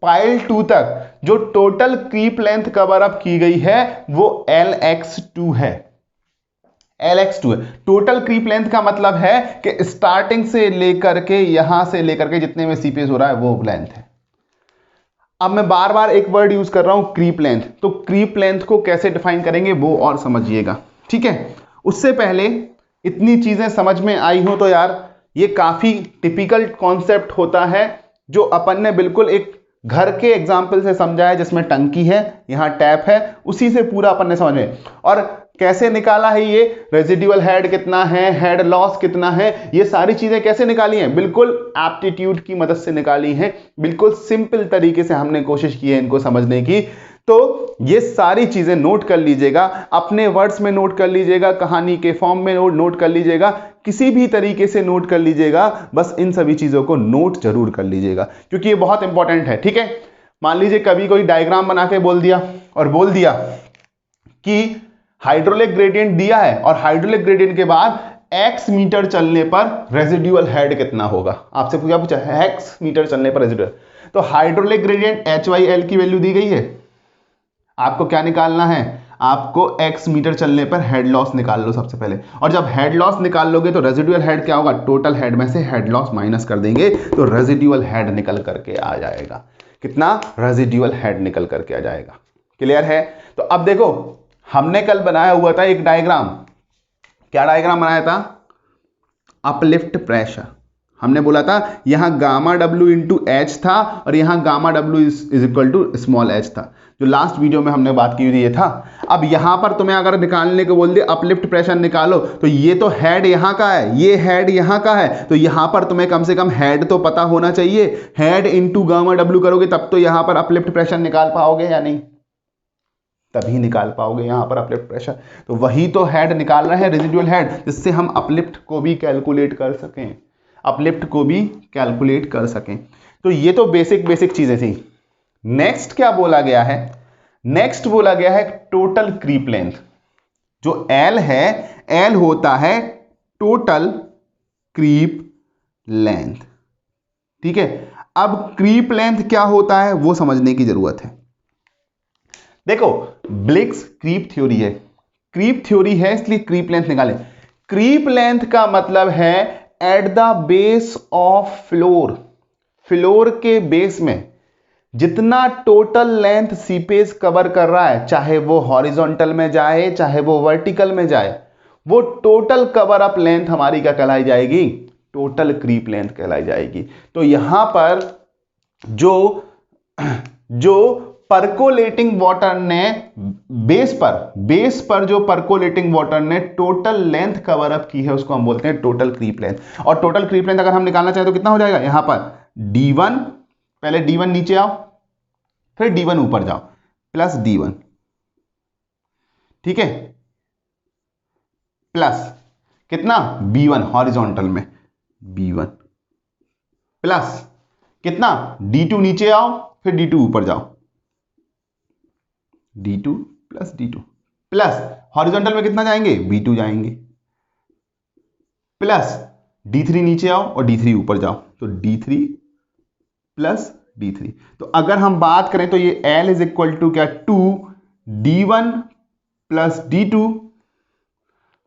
पाइल 2 तक जो total creep length cover up की गई है वो LX2 है, LX2 है। टोटल क्रीप लेंथ का मतलब है कि स्टार्टिंग से लेकर के यहां से लेकर के जितने में सीपेज हो रहा है वो लेंथ है। अब मैं बार बार एक वर्ड यूज कर रहा हूं, क्रीप लेंथ। तो क्रीप लेंथ को कैसे डिफाइन करेंगे वो और समझिएगा, ठीक है। उससे पहले इतनी चीजें समझ में आई हो तो यार, ये काफी टिपिकल कॉन्सेप्ट होता है जो अपन ने बिल्कुल एक घर के एग्जाम्पल से समझा है, जिसमें टंकी है, यहां टैप है, उसी से पूरा अपन ने समझे। और कैसे निकाला है ये, रेजिड्यूअल हेड कितना है, हेड लॉस कितना है, ये सारी चीजें कैसे निकाली हैं, बिल्कुल एप्टीट्यूड की मदद से निकाली हैं। बिल्कुल सिंपल तरीके से हमने कोशिश की है इनको समझने की। तो ये सारी चीजें नोट कर लीजिएगा, अपने वर्ड्स में नोट कर लीजिएगा, कहानी के फॉर्म में नोट कर लीजिएगा, किसी भी तरीके से नोट कर लीजिएगा, बस इन सभी चीजों को नोट जरूर कर लीजिएगा क्योंकि ये बहुत इंपॉर्टेंट है, ठीक है। मान लीजिए कभी कोई डायग्राम बना के बोल दिया और बोल दिया कि हाइड्रोलिक ग्रेडियंट दिया है और हाइड्रोलिक ग्रेडियंट के बाद x मीटर चलने पर रेजिडुअल हेड कितना होगा। आपसे क्या पूछा है, x मीटर चलने पर रेजिडुअल। तो हाइड्रोलिक ग्रेडियंट HYL की वैल्यू दी गई है, आपको क्या निकालना है, आपको x मीटर चलने पर हेड लॉस निकाल लो सबसे पहले। और जब हेड लॉस निकाल लोगे तो रेजिडुअल हेड क्या होगा, टोटल हेड में से हेड लॉस माइनस कर देंगे तो रेजिडुअल हेड निकल करके आ जाएगा। कितना, रेजिडुअल हेड निकल करके आ जाएगा। क्लियर है। तो अब देखो हमने कल बनाया हुआ था एक डायग्राम, क्या डायग्राम बनाया था, अपलिफ्ट प्रेशर। हमने बोला था यहां गामा W इंटू एच था और यहां gamma W is equal to small h था, जो लास्ट वीडियो में हमने बात की हुई ये था। अब यहां पर तुम्हें अगर निकालने को बोल दिया अपलिफ्ट प्रेशर निकालो, तो ये तो हेड यहां का है, ये हेड यहां का है, तो यहां पर तुम्हें कम से कम हेड तो पता होना चाहिए। हेड इंटू गामा W करोगे तब तो यहां पर अपलिफ्ट प्रेशर निकाल पाओगे या नहीं, तभी निकाल पाओगे यहां पर अपलिफ्ट प्रेशर। तो वही तो हेड निकाल रहे हैं, रेजिडुअल हेड, जिससे हम अपलिफ्ट को भी कैलकुलेट कर सकें, अपलिफ्ट को भी कैलकुलेट कर सकें। तो ये तो बेसिक चीजें थी। नेक्स्ट क्या बोला गया है, नेक्स्ट बोला गया है टोटल क्रीप लेंथ। जो L है, L होता है टोटल क्रीप लेंथ। ठीक है, अब क्रीप लेंथ क्या होता है वो समझने की जरूरत है। देखो ब्लिक्स क्रीप थ्योरी है, क्रीप थ्योरी है इसलिए क्रीप लेंथ निकाले। क्रीप लेंथ का मतलब है eight the base of floor, floor के बेस में जितना टोटल लेंथ सीपेज कवर कर रहा है, चाहे वो हॉरिजॉन्टल में जाए चाहे वो वर्टिकल में जाए, वो टोटल कवर अप लेंथ हमारी क्या कहलाई जाएगी, टोटल क्रीप लेंथ कहलाई जाएगी। तो यहां पर जो परकोलेटिंग वाटर ने बेस पर जो परकोलेटिंग वाटर ने टोटल लेंथ कवर अप की है उसको हम बोलते हैं टोटल क्रीप लेंथ। और टोटल क्रीप लेंथ अगर हम निकालना चाहें तो कितना हो जाएगा, यहां पर D1, पहले D1 नीचे आओ फिर D1 ऊपर जाओ, प्लस D1, ठीक है, प्लस कितना B1 हॉरिजॉन्टल में B1, प्लस कितना D2 नीचे आओ फिर D2 ऊपर जाओ, D2 plus D2, plus horizontal में कितना जाएंगे B2 जाएंगे, प्लस D3 नीचे आओ और D3 ऊपर जाओ तो D3 प्लस D3। तो अगर हम बात करें तो ये L इज इक्वल टू क्या, 2D1 plus D2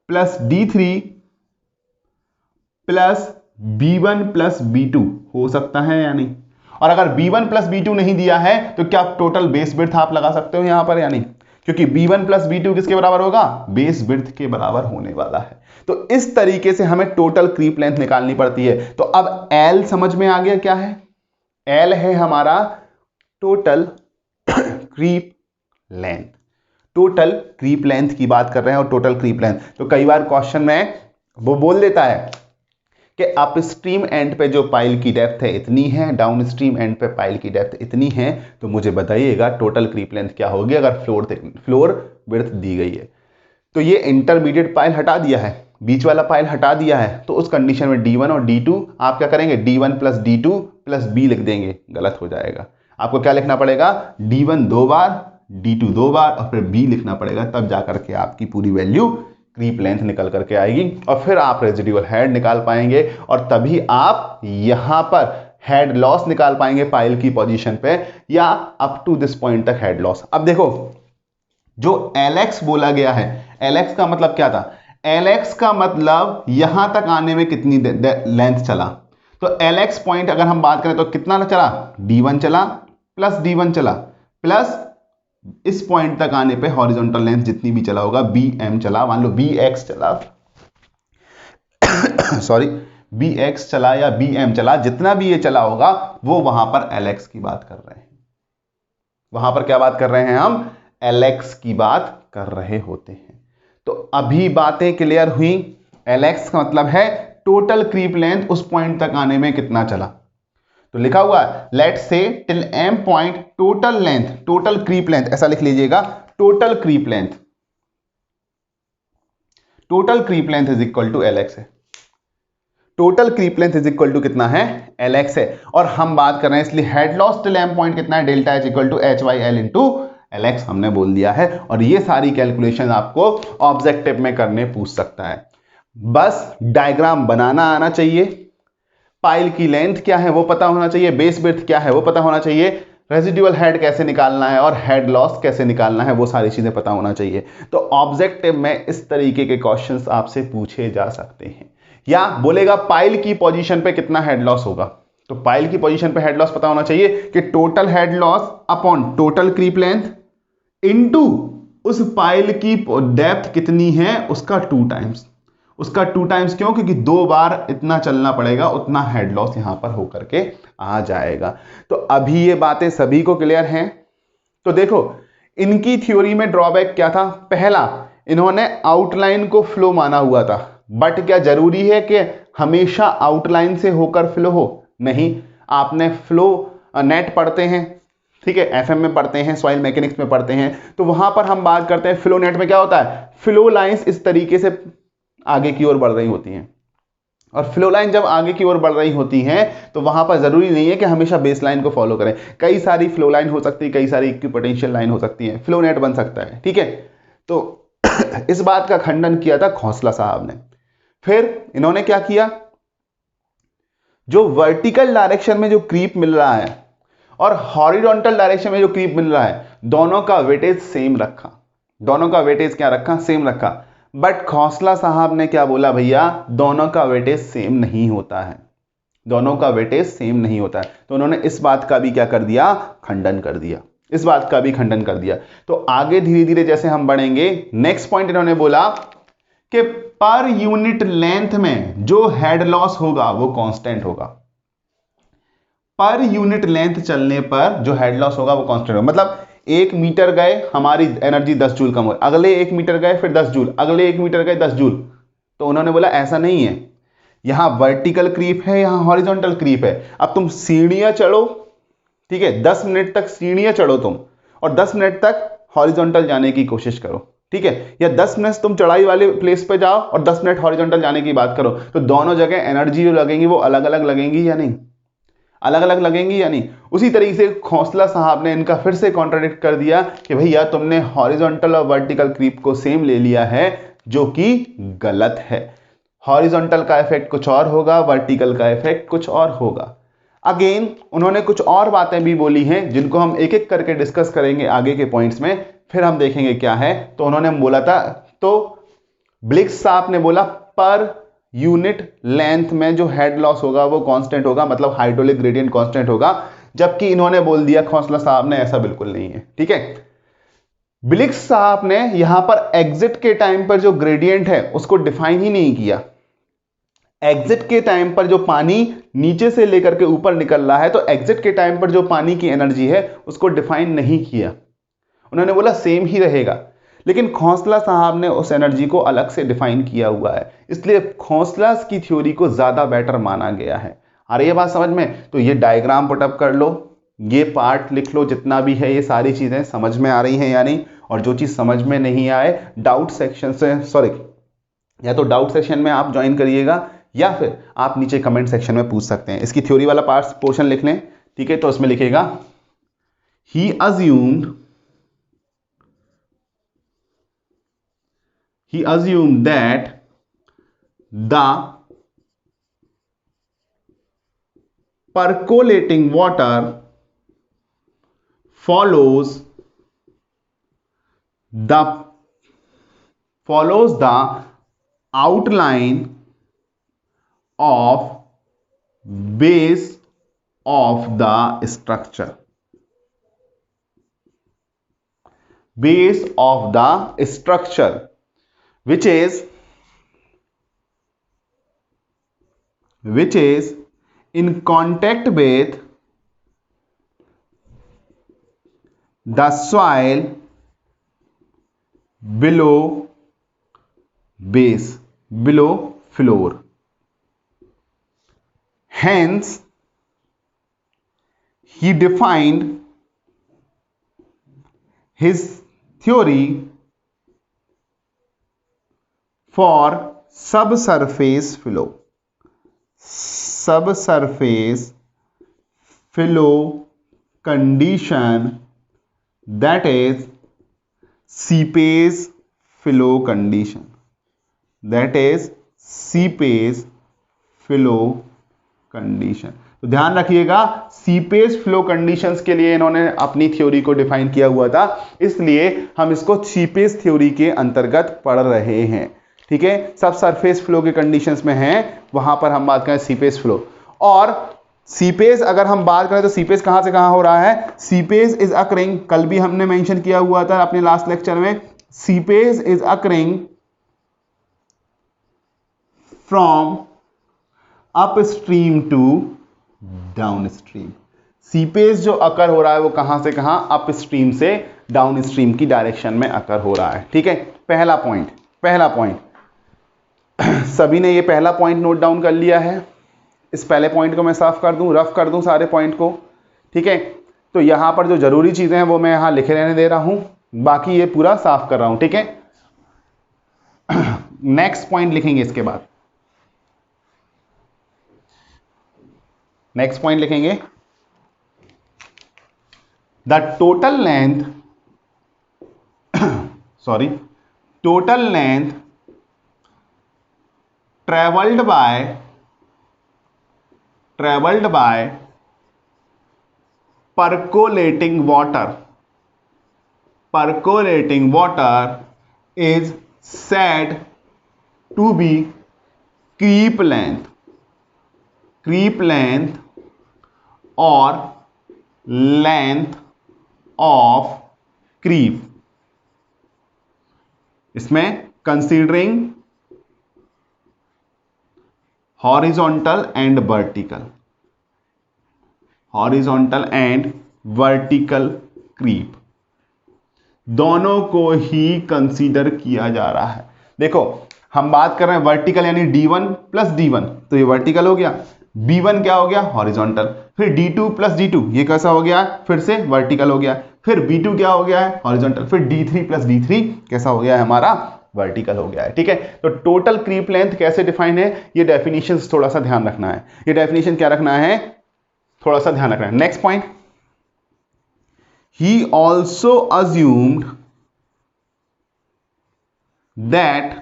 plus D3 plus B1 plus B2 हो सकता है या नहीं। और अगर B1 प्लस B2 नहीं दिया है तो क्या टोटल बेस विड्थ आप लगा सकते हो यहां पर या नहीं, क्योंकि B1 प्लस B2 किसके बराबर होगा, बेस विड्थ के बराबर होने वाला है। तो इस तरीके से हमें टोटल क्रीप लेंथ निकालनी पड़ती है। तो अब L समझ में आ गया क्या है, L है हमारा total creep length, total creep length की बात कर रहे हैं। और टोटल क्रीप लेंथ तो कई बार क्वेश्चन में वो बोल देता है कि अपस्ट्रीम एंड पे जो पाइल की डेप्थ है इतनी है, डाउन स्ट्रीम एंड पे पाइल की डेप्थ इतनी है, तो मुझे बताइएगा टोटल क्रीप लेंथ क्या होगी अगर फ्लोर विड्थ दी गई है। तो ये इंटरमीडिएट पाइल हटा दिया है, बीच वाला पाइल हटा दिया है, तो उस कंडीशन में D1 और D2 आप क्या करेंगे, D1 plus D2 plus B लिख देंगे, गलत हो जाएगा। आपको क्या लिखना पड़ेगा, D1 2 बार, D2 2 बार और फिर B लिखना पड़ेगा, तब जाकर के आपकी पूरी वैल्यू क्रीप लेंथ निकल करके आएगी और फिर आप रेजिडुअल हेड निकाल पाएंगे और तभी आप यहां पर हेड लॉस निकाल पाएंगे पाइल की पोजीशन पे, या अप टू दिस पॉइंट तक हेड लॉस। अब देखो जो Lx बोला गया है, Lx का मतलब क्या था, Lx का मतलब यहां तक आने में कितनी लेंथ चला। तो Lx पॉइंट अगर हम बात करें तो कितना चला, D1 चला प्लस D1 चला प्लस इस पॉइंट तक आने पे हॉरिजॉन्टल लेंथ जितनी भी चला होगा Bm चला, मान लो Bx चला सॉरी Bx चला या Bm चला, जितना भी ये चला होगा वो वहां पर Lx की बात कर रहे हैं, वहां पर क्या बात कर रहे हैं हम, Lx की बात कर रहे होते हैं। तो अभी बातें क्लियर हुई, Lx का मतलब है टोटल क्रीप लेंथ उस पॉइंट तक आने में कितना चला। तो लिखा हुआ है let's say till m point total length, total creep length ऐसा लिख लीजिएगा, total creep length, total creep length is equal to Lx है, total creep length is equal to कितना है, Lx है। और हम बात कर रहे हैं इसलिए head loss till m point कितना है, delta H equal to HYL into LX हमने बोल दिया है। और ये सारी कैलकुलेशन आपको ऑब्जेक्टिव में करने पूछ सकता है। बस डायग्राम बनाना आना चाहिए, पाइल की लेंथ क्या है वो पता होना चाहिए, बेस विड्थ क्या है वो पता होना चाहिए, रेजिडुअल हेड कैसे निकालना है और हेड लॉस कैसे निकालना है, वो सारी चीजें पता होना चाहिए। तो ऑब्जेक्टिव में इस तरीके के क्वेश्चंस आपसे पूछे जा सकते हैं। या बोलेगा पाइल की पोजीशन पे कितना हेड लॉस होगा, तो पाइल की पोजीशन पे हेड लॉस पता होना चाहिए कि total head loss upon total creep length into उस पाइल की डेप्थ कितनी है उसका 2 टाइम्स। उसका 2 टाइम्स क्यों? क्योंकि 2 बार इतना चलना पड़ेगा, उतना हेड लॉस यहां पर होकर के आ जाएगा। तो अभी ये बातें सभी को क्लियर हैं? तो देखो इनकी थ्योरी में ड्रॉबैक क्या था? पहला, इन्होंने आउटलाइन को फ्लो माना हुआ था, बट क्या जरूरी है कि हमेशा आउटलाइन से होकर फ्लो हो? नहीं। आपने फ्लो नेट पढ़ते हैं, ठीक है, एफएम में पढ़ते हैं, सॉइल मैकेनिक्स में पढ़ते हैं, तो वहां पर हम बात करते हैं फ्लो नेट में क्या होता है, फ्लो लाइंस इस तरीके से आगे की ओर बढ़ रही होती हैं। और फ्लो लाइन जब आगे की ओर बढ़ रही होती हैं तो वहां पर जरूरी नहीं है कि हमेशा बेस लाइन को फॉलो करें, कई सारी फ्लो लाइन हो सकती है, कई सारी इक्विपोटेंशियल लाइन हो सकती है, फ्लो नेट बन सकता है, ठीक है। तो इस बात का खंडन किया था खोसला साहब ने। फिर इन्होंने क्या किया, जो वर्टिकल डायरेक्शन में जो क्रीप मिल रहा है और हॉरिजॉन्टल डायरेक्शन में जो क्रीप मिल रहा है, दोनों का वेटेज सेम रखा। दोनों का वेटेज क्या रखा? सेम रखा। बट खोसला साहब ने क्या बोला, भैया दोनों का वेटेज सेम नहीं होता है, दोनों का वेटेज सेम नहीं होता है। तो उन्होंने इस बात का भी क्या कर दिया? खंडन कर दिया। इस बात का भी खंडन कर दिया। तो आगे धीरे धीरे जैसे हम बढ़ेंगे, नेक्स्ट पॉइंट इन्होंने बोला कि पर यूनिट लेंथ में जो हेड लॉस होगा वो कांस्टेंट होगा। पर यूनिट लेंथ चलने पर जो हेड लॉस होगा वो कांस्टेंट होगा। मतलब 1 मीटर गए हमारी एनर्जी 10 जूल कम हो, अगले 1 मीटर गए फिर 10 जूल, अगले 1 मीटर गए 10 जूल। तो उन्होंने बोला ऐसा नहीं है, यहां वर्टिकल क्रीप है, यहां हॉरिजॉन्टल क्रीप है। अब तुम सीढ़ियां चढ़ो, ठीक है, 10 मिनट तक सीढ़ियां चढ़ो तुम, और 10 मिनट तक हॉरिजॉन्टल जाने की कोशिश करो, ठीक है। या 10 मिनट तुम चढ़ाई वाले प्लेस पे जाओ और 10 मिनट हॉरिजॉन्टल जाने की बात करो, तो दोनों जगह एनर्जी जो लगेंगी वो अलग अलग लगेंगी या नहीं? अलग अलग लगेंगी या नहीं? उसी तरीके से खोसला साहब ने इनका फिर से कॉन्ट्राडिक्ट कर दिया कि भैया तुमने हॉरिजॉन्टल और वर्टिकल क्रीप को सेम ले लिया है, जो कि गलत है। हॉरिजॉन्टल का इफेक्ट कुछ और होगा, वर्टिकल का इफेक्ट कुछ और होगा। अगेन उन्होंने कुछ और बातें भी बोली हैं जिनको हम एक एक करके डिस्कस करेंगे आगे के पॉइंट्स में, फिर हम देखेंगे क्या है। तो उन्होंने बोला था, तो ब्लिक्स साहब ने बोला पर यूनिट लेंथ में जो हेड लॉस होगा वो कांस्टेंट होगा, मतलब हाइड्रोलिक ग्रेडियंट कांस्टेंट होगा। जबकि इन्होंने बोल दिया खोसला साहब ने ऐसा बिल्कुल नहीं है, ठीक है। ब्लिक्स साहब ने यहां पर एग्जिट के टाइम पर जो ग्रेडियंट है उसको डिफाइन ही नहीं किया। एग्जिट के टाइम पर जो पानी नीचे से लेकर के ऊपर निकल रहा है, तो एग्जिट के टाइम पर जो पानी की एनर्जी है उसको डिफाइन नहीं किया। उन्होंने बोला सेम ही रहेगा, लेकिन खोसला साहब ने उस एनर्जी को अलग से डिफाइन किया हुआ है, इसलिए खोसला की थ्योरी को ज्यादा बेटर माना गया है। आ रही है बात समझ में? तो ये डायग्राम पुटअप कर लो, ये पार्ट लिख लो, जितना भी है ये सारी चीजें समझ में आ रही हैं या नहीं। और जो चीज समझ में नहीं आए डाउट सेक्शन से, सॉरी, या तो डाउट सेक्शन में आप ज्वाइन करिएगा या फिर आप नीचे कमेंट सेक्शन में पूछ सकते हैं। इसकी थ्योरी वाला पार्ट पोर्शन लिख लें, ठीक है। तो उसमें लिखेगा ही assumed that the percolating water follows the outline of base of the structure. Base of the structure, which is in contact with the soil below base, below floor. Hence he defined his theory for subsurface flow. Subsurface flow condition that is seepage flow condition, that is seepage flow condition. तो ध्यान रखिएगा, seepage flow conditions के लिए इन्होंने अपनी theory को define किया हुआ था, इसलिए हम इसको सीपेज थ्योरी के अंतर्गत पढ़ रहे हैं। ठीक है, सब सरफेस फ्लो के कंडीशंस में हैं, वहां पर हम बात करें सीपेज फ्लो। और सीपेज अगर हम बात करें तो सीपेज कहां से कहां हो रहा है? सीपेज इज अकरिंग, कल भी हमने मेंशन किया हुआ था अपने लास्ट लेक्चर में, seepage is occurring from upstream to downstream. Seepage जो अकर हो रहा है वो कहां से कहां? अपस्ट्रीम से डाउनस्ट्रीम की डायरेक्शन में अकर हो रहा है। ठीक है, पहला पॉइंट सभी ने ये पहला पॉइंट नोट डाउन कर लिया है? इस पहले पॉइंट को मैं साफ कर दूं, रफ कर दूं सारे पॉइंट को। ठीक है, तो यहां पर जो जरूरी चीजें हैं वो मैं यहां लिखे रहने दे रहा हूं, बाकी ये पूरा साफ कर रहा हूं। ठीक है, नेक्स्ट पॉइंट लिखेंगे इसके बाद, नेक्स्ट पॉइंट लिखेंगे, the total length total length traveled by percolating water is said to be creep length or length of creep। इसमें considering horizontal and vertical creep दोनों को ही कंसीडर किया जा रहा है। देखो, हम बात कर रहे हैं वर्टिकल यानी d1 प्लस d1, तो ये वर्टिकल हो गया, b1 क्या हो गया? हॉरिजॉन्टल, फिर d2 प्लस d2 ये कैसा हो गया? फिर से वर्टिकल हो गया, फिर b2 क्या हो गया है? हॉरिजॉन्टल, फिर d3 प्लस d3 कैसा हो गया है? हमारा वर्टिकल हो गया है। ठीक है, तो टोटल क्रीप लेंथ कैसे डिफाइन है, ये डेफिनेशन थोड़ा सा ध्यान रखना है, ये डेफिनेशन क्या रखना है, थोड़ा सा ध्यान रखना है। Next point, he also assumed that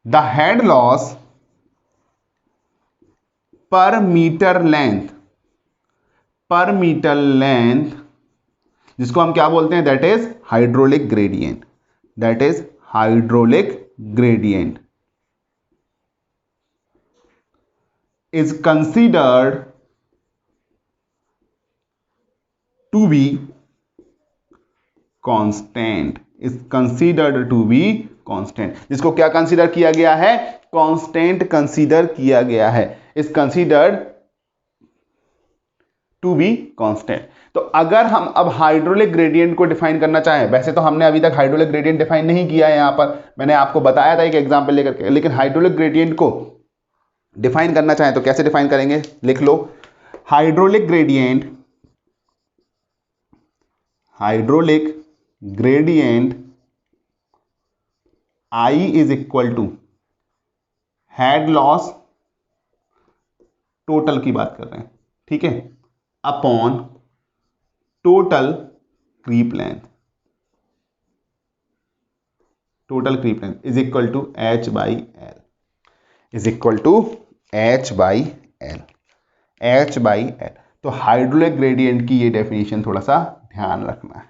the head loss पर मीटर लेंथ जिसको हम क्या बोलते हैं? That is hydraulic gradient is considered to be constant, जिसको क्या कंसीडर किया गया है? कांस्टेंट कंसीडर किया गया है, is considered to be constant. तो अगर हम अब हाइड्रोलिक ग्रेडियंट को डिफाइन करना चाहें, वैसे तो हमने अभी तक हाइड्रोलिक ग्रेडियंट डिफाइन नहीं किया है, यहां पर मैंने आपको बताया था एक एग्जांपल लेकर के, लेकिन हाइड्रोलिक ग्रेडियंट को डिफाइन करना चाहें तो कैसे डिफाइन करेंगे? लिख लो, hydraulic gradient I is equal to head loss, total की बात कर रहे हैं, ठीक है, upon total creep length is equal to H by L. तो हाइड्रोलिक ग्रेडियंट की ये डेफिनेशन थोड़ा सा ध्यान रखना है,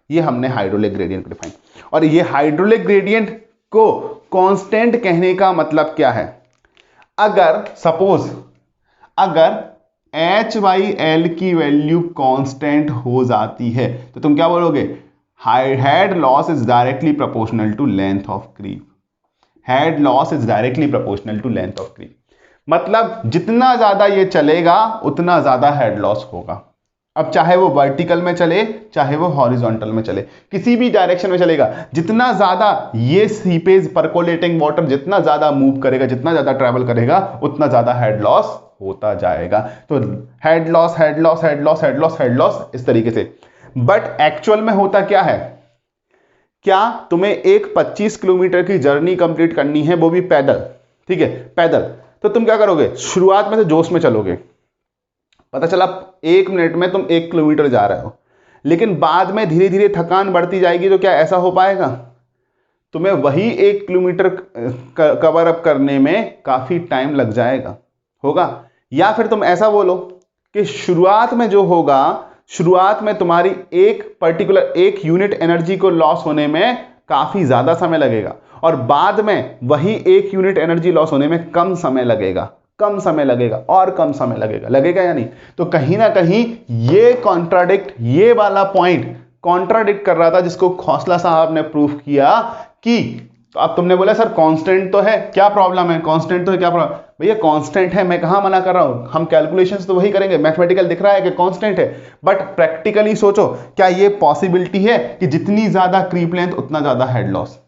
ये हमने हाइड्रोलिक ग्रेडियंट को डिफाइन। और ये हाइड्रोलिक ग्रेडियंट को कांस्टेंट कहने का मतलब क्या है? अगर सपोज H बाई एल की वैल्यू कांस्टेंट हो जाती है तो तुम क्या बोलोगे? Head loss is directly proportional to length of creep. मतलब जितना ज्यादा ये चलेगा उतना ज्यादा हेड लॉस होगा। अब चाहे वो वर्टिकल में चले चाहे वो हॉरिजॉन्टल में चले, किसी भी डायरेक्शन में चलेगा, जितना ज्यादा ये सीपेज परकोलेटिंग वाटर जितना ज्यादा मूव करेगा, जितना ज्यादा ट्रैवल करेगा, उतना ज्यादा हेड लॉस होता जाएगा। तो हेड लॉस इस तरीके से। बट एक्चुअल में होता क्या है? क्या तुम्हें एक 25 किलोमीटर की जर्नी कंप्लीट करनी है, वो भी पैदल, ठीक है, पैदल, तो तुम क्या करोगे? शुरुआत में तो जोश में चलोगे, पता चला 1 मिनट में तुम 1 किलोमीटर जा रहे हो, लेकिन बाद में धीरे धीरे थकान बढ़ती जाएगी, तो क्या ऐसा हो पाएगा? तुम्हें वही 1 किलोमीटर कवर अप करने में काफी टाइम लग जाएगा, होगा। या फिर तुम ऐसा बोलो कि शुरुआत में जो होगा, शुरुआत में तुम्हारी एक पर्टिकुलर 1 यूनिट एनर्जी को लॉस होने में काफी ज्यादा समय लगेगा, और बाद में वही 1 यूनिट एनर्जी लॉस होने में कम समय लगेगा, कम समय लगेगा और कम समय लगेगा, लगेगा या नहीं? तो कहीं ना कहीं ये कॉन्ट्राडिक्ट, ये वाला पॉइंट कॉन्ट्राडिक्ट कर रहा था, जिसको खोसला साहब ने प्रूफ किया कि, तो अब तुमने बोला सर कांस्टेंट तो है, क्या प्रॉब्लम है? कांस्टेंट तो है, क्या प्रॉब्लम? भैया कांस्टेंट है, मैं कहां मना कर रहा हूं, हम कैलकुलेशंस तो वही करेंगे, मैथमेटिकल दिख रहा है कि कांस्टेंट है, बट प्रैक्टिकली सोचो, क्या ये पॉसिबिलिटी है कि जितनी ज्यादा क्रीप लेंथ उतना ज्यादा हेड लॉस?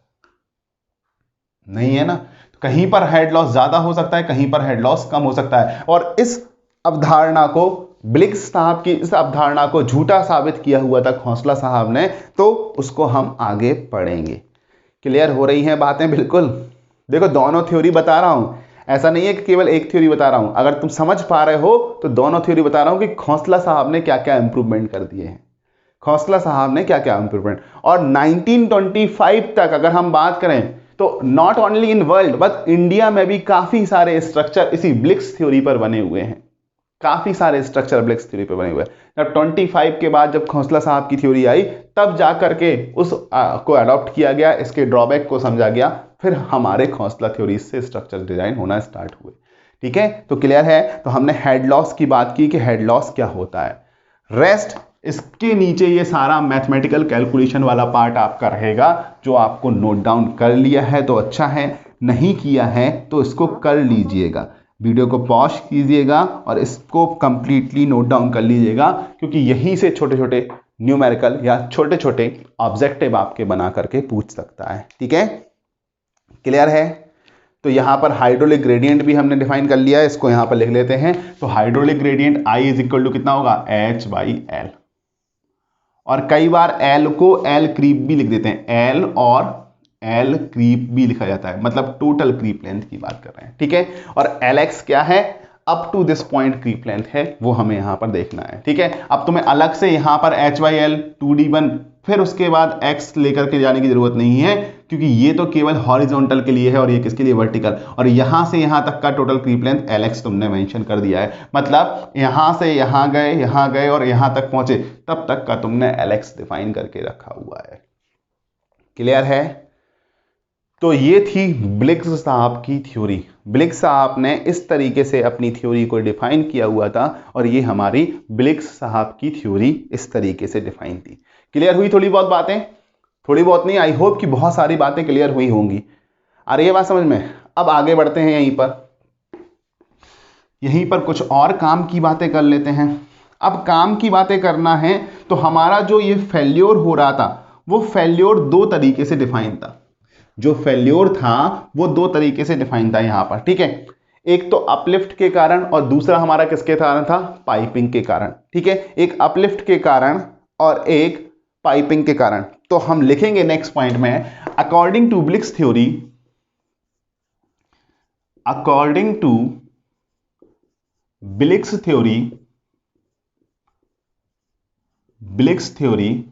नहीं है ना। कहीं पर हेड लॉस ज्यादा हो सकता है, कहीं पर हेड लॉस कम हो सकता है, और इस अवधारणा को, ब्लिक्स साहब की इस अवधारणा को झूठा साबित किया हुआ था खोसला साहब ने, तो उसको हम आगे पढ़ेंगे। क्लियर हो रही हैं बातें? बिल्कुल। देखो दोनों थ्योरी बता रहा हूं, ऐसा नहीं है कि केवल एक थ्योरी बता रहा हूं, अगर तुम समझ पा रहे हो तो दोनों थ्योरी बता रहा हूं कि खोसला साहब ने क्या क्या इंप्रूवमेंट कर दिए हैं, खोसला साहब ने क्या क्या इंप्रूवमेंट। और 1925 तक अगर हम बात करें तो not only in world but India में भी काफी सारे स्ट्रक्चर इसी ब्लिक्स थ्योरी पर बने हुए हैं, काफी सारे स्ट्रक्चर ब्लिक्स थ्योरी पर बने हुए हैं। जब 25 के बाद जब खोसला साहब की थ्योरी आई, तब जाकर के उस को अडॉप्ट किया गया, इसके ड्रॉबैक को समझा गया, फिर हमारे खोसला थ्योरी से स्ट्रक्चर डिजाइन होना स्टार्ट हुए। ठीक है, तो क्लियर है। तो हमने हेड लॉस की बात की कि हेड लॉस क्या होता है। रेस्ट इसके नीचे ये सारा मैथमेटिकल कैलकुलेशन वाला पार्ट आपका रहेगा, जो आपको नोट डाउन कर लिया है तो अच्छा है, नहीं किया है तो इसको कर लीजिएगा, वीडियो को पॉज कीजिएगा और इसको कंप्लीटली नोट डाउन कर लीजिएगा, क्योंकि यहीं से छोटे छोटे न्यूमेरिकल या छोटे छोटे ऑब्जेक्टिव आपके बना करके पूछ सकता है। ठीक है, क्लियर है। तो यहां पर हाइड्रोलिक ग्रेडियंट भी हमने डिफाइन कर लिया है, इसको यहां पर लिख लेते हैं। तो hydraulic gradient I is equal to कितना होगा, H/L, और कई बार L को L क्रीप भी लिख देते हैं, L और L क्रीप भी लिखा जाता है, मतलब टोटल क्रीप लेंथ की बात कर रहे हैं। ठीक है, और Lx क्या है, up to this point creep length है, वो हमें यहां पर देखना है। ठीक है, अब तुम्हें अलग से यहां पर H/L 2D1 फिर उसके बाद x लेकर के जाने की जरूरत नहीं है, क्योंकि ये तो केवल हॉरिजॉन्टल के लिए है और ये किसके लिए, वर्टिकल। और यहां से यहां तक का टोटल क्रीप लेंथ Lx तुमने मेंशन कर दिया है, मतलब यहां से यहां गए और यहां तक पहुंचे, तब तक का तुमने Lx डिफाइन करके रखा हुआ है। क्लियर है। तो ये थी ब्लिक्स साहब की थ्योरी। ब्लिक्स साहब ने इस तरीके से अपनी थ्योरी को डिफाइन किया हुआ था, और ये हमारी ब्लिक्स साहब की थ्योरी इस तरीके से डिफाइन थी। क्लियर हुई थोड़ी बहुत बातें? थोड़ी बहुत नहीं, आई होप कि बहुत सारी बातें क्लियर हुई होंगी। आ रही है बात समझ में? अब आगे बढ़ते हैं, यहीं पर कुछ और काम की बातें कर लेते हैं। अब काम की बातें करना है तो हमारा जो ये फेल्योर हो रहा था, वो फेल्योर दो तरीके से डिफाइन था। जो फेल्योर था वो दो तरीके से डिफाइन था यहां पर। ठीक है, एक तो अपलिफ्ट के कारण और दूसरा हमारा किसके कारण था, पाइपिंग के कारण। ठीक है, एक अपलिफ्ट के कारण और एक पाइपिंग के कारण। तो हम लिखेंगे नेक्स्ट पॉइंट में, according to Bligh's theory, according to Bligh's theory, Bligh's theory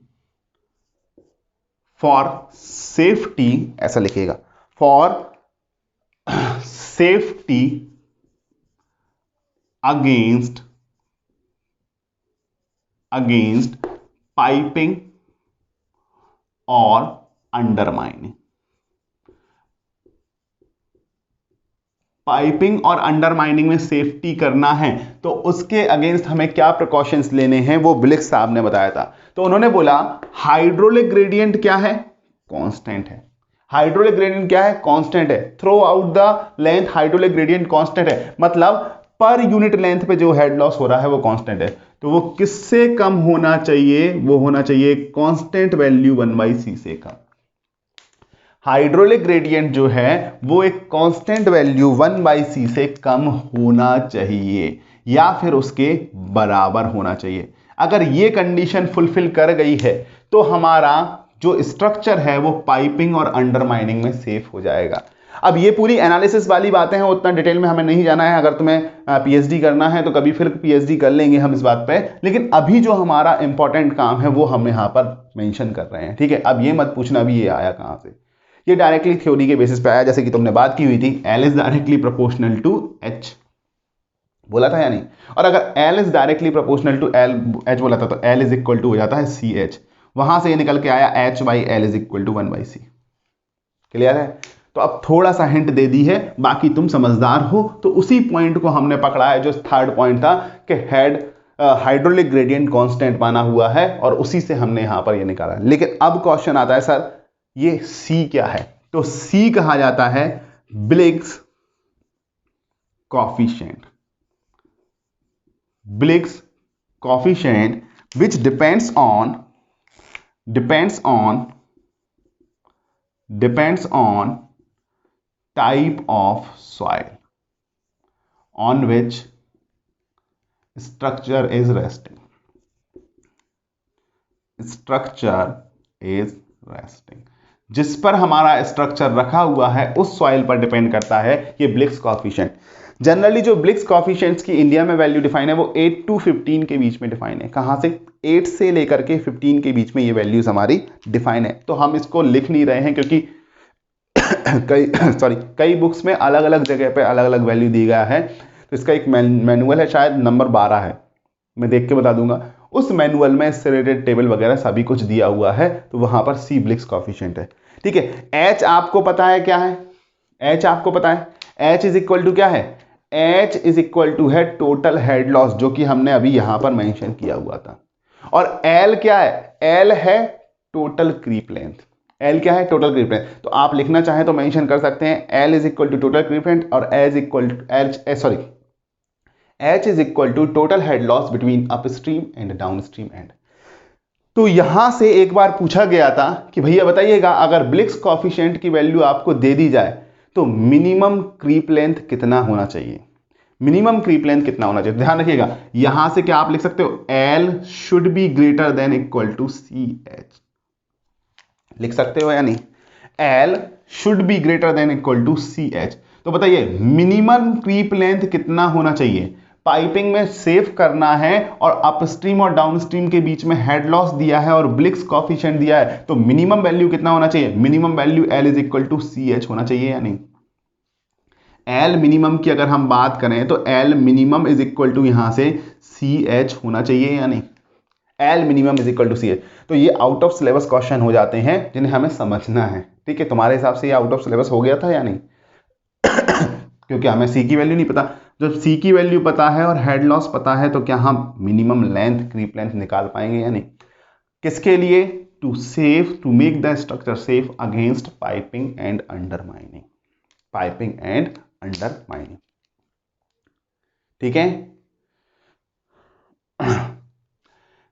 for safety, ऐसा लिखिएगा, फॉर सेफ्टी अगेंस्ट पाइपिंग और अंडरमाइनिंग। पाइपिंग और अंडरमाइनिंग में सेफ्टी करना है तो उसके अगेंस्ट हमें क्या प्रिकॉशंस लेने हैं, वो ब्लिक्स साहब ने बताया था। तो उन्होंने बोला हाइड्रोलिक ग्रेडियंट क्या है, कांस्टेंट है। हाइड्रोलिक ग्रेडियंट क्या है, कांस्टेंट है। Through out the length hydraulic gradient constant है, मतलब पर यूनिट लेंथ पे जो हेड लॉस हो रहा है वो कांस्टेंट है। तो वो किससे कम होना चाहिए, वो होना चाहिए कांस्टेंट वैल्यू 1/c से कम। हाइड्रोलिक ग्रेडियंट जो है वो एक कांस्टेंट वैल्यू 1/c से कम होना चाहिए या फिर उसके बराबर होना चाहिए। अगर ये कंडीशन फुलफिल कर गई है तो हमारा जो स्ट्रक्चर है वो पाइपिंग और अंडरमाइनिंग में सेफ हो जाएगा। अब ये पूरी एनालिसिस वाली बातें हैं, उतना डिटेल में हमें नहीं जाना है। अगर तुम्हें पीएचडी करना है तो कभी फिर पीएचडी कर लेंगे हम इस बात पे, लेकिन अभी जो हमारा इंपॉर्टेंट काम है वो हम यहाँ पर मेंशन कर रहे हैं, ठीक है। अब ये मत पूछना अभी ये आया कहाँ से, ये डायरेक्टली थ्योरी के बेसिस पे आया, जैसे कि तुमने बात की हुई थी L is directly proportional to H, बोला था या नहीं। और अगर L is directly proportional to H बोला था तो L इज इक्वल टू हो जाता है CH, वहां से ये निकल के आया H/L is equal to 1/C। Clear है। तो अब थोड़ा सा हिंट दे दी है, बाकी तुम समझदार हो। तो उसी पॉइंट को हमने पकड़ा है जो थर्ड पॉइंट था कि हेड हाइड्रोलिक ग्रेडियंट कांस्टेंट माना हुआ है, और उसी से हमने यहां पर ये निकाला। लेकिन अब क्वेश्चन आता है सर ये C क्या है, तो C कहा जाता है Bligh's coefficient. Bligh's coefficient which depends on type of soil on which structure is resting. जिस पर हमारा स्ट्रक्चर रखा हुआ है उस सॉइल पर डिपेंड करता है ये ब्लिक्स कॉफिशिएंट। जनरली जो ब्लिक्स कॉफिशिएंट्स की इंडिया में वैल्यू डिफाइन है वो 8 to 15 के बीच में डिफाइन है। कहां से? 8 से लेकर के 15 के बीच में ये वैल्यूज हमारी डिफाइन है। तो हम इसको लिख नहीं रहे हैं क्योंकि कई बुक्स में अलग अलग जगह पे अलग अलग वैल्यू दी गया है। तो इसका एक मैनुअल है, शायद नंबर 12 है, मैं देख के बता दूंगा। उस मैनुअल में इससे रिलेटेड टेबल वगैरह सभी कुछ दिया हुआ है, तो वहां पर C ब्लिक्स कॉफिशिएंट है, ठीक है। H आपको पता है क्या है? H आपको पता है, H इज इक्वल टू क्या है? H इज इक्वल टू है टोटल हेड लॉस, जो कि हमने अभी यहां पर मेंशन किया हुआ था। और L क्या है? L है टोटल क्रीप लेंथ। L क्या है? Total creep length. तो आप लिखना चाहें तो मेंशन कर सकते हैं L is equal to total creep length, और H is equal to total head loss between upstream and downstream end. तो यहां से एक बार पूछा गया था कि भैया बताइएगा, अगर ब्लिक्स कॉफिशिएंट की वैल्यू आपको दे दी जाए तो मिनिमम क्रीप लेंथ कितना होना चाहिए? मिनिमम क्रीप लेंथ कितना होना चाहिए? ध्यान रखिएगा, यहां से क्या आप लिख सकते हो? L should be greater than equal to CH। लिख सकते हो या नहीं? L should be greater than equal to CH। तो बताइए मिनिमम क्रीप लेंथ कितना होना चाहिए? पाइपिंग में सेव करना है और अपस्ट्रीम और डाउनस्ट्रीम के बीच में हेड लॉस दिया है और ब्लिक्स कॉफिशिएंट दिया है, तो मिनिमम वैल्यू कितना होना चाहिए? Minimum value L is equal to CH होना चाहिए या नहीं? L मिनिमम की अगर हम बात करें तो L minimum is equal to यहां से CH होना चाहिए या नहीं? L minimum is equal to CH। तो ये आउट ऑफ सिलेबस क्वेश्चन हो जाते हैं जिन्हें हमें समझना है, ठीक है। तुम्हारे हिसाब से ये आउट ऑफ सिलेबस हो गया था या नहीं? क्योंकि हमें C की वैल्यू नहीं पता। जब C की वैल्यू पता है और हेड लॉस पता है तो क्या हम मिनिमम लेंथ क्रीप लेंथ निकाल पाएंगे या नहीं? किसके लिए? To make the structure safe against piping and undermining. ठीक है।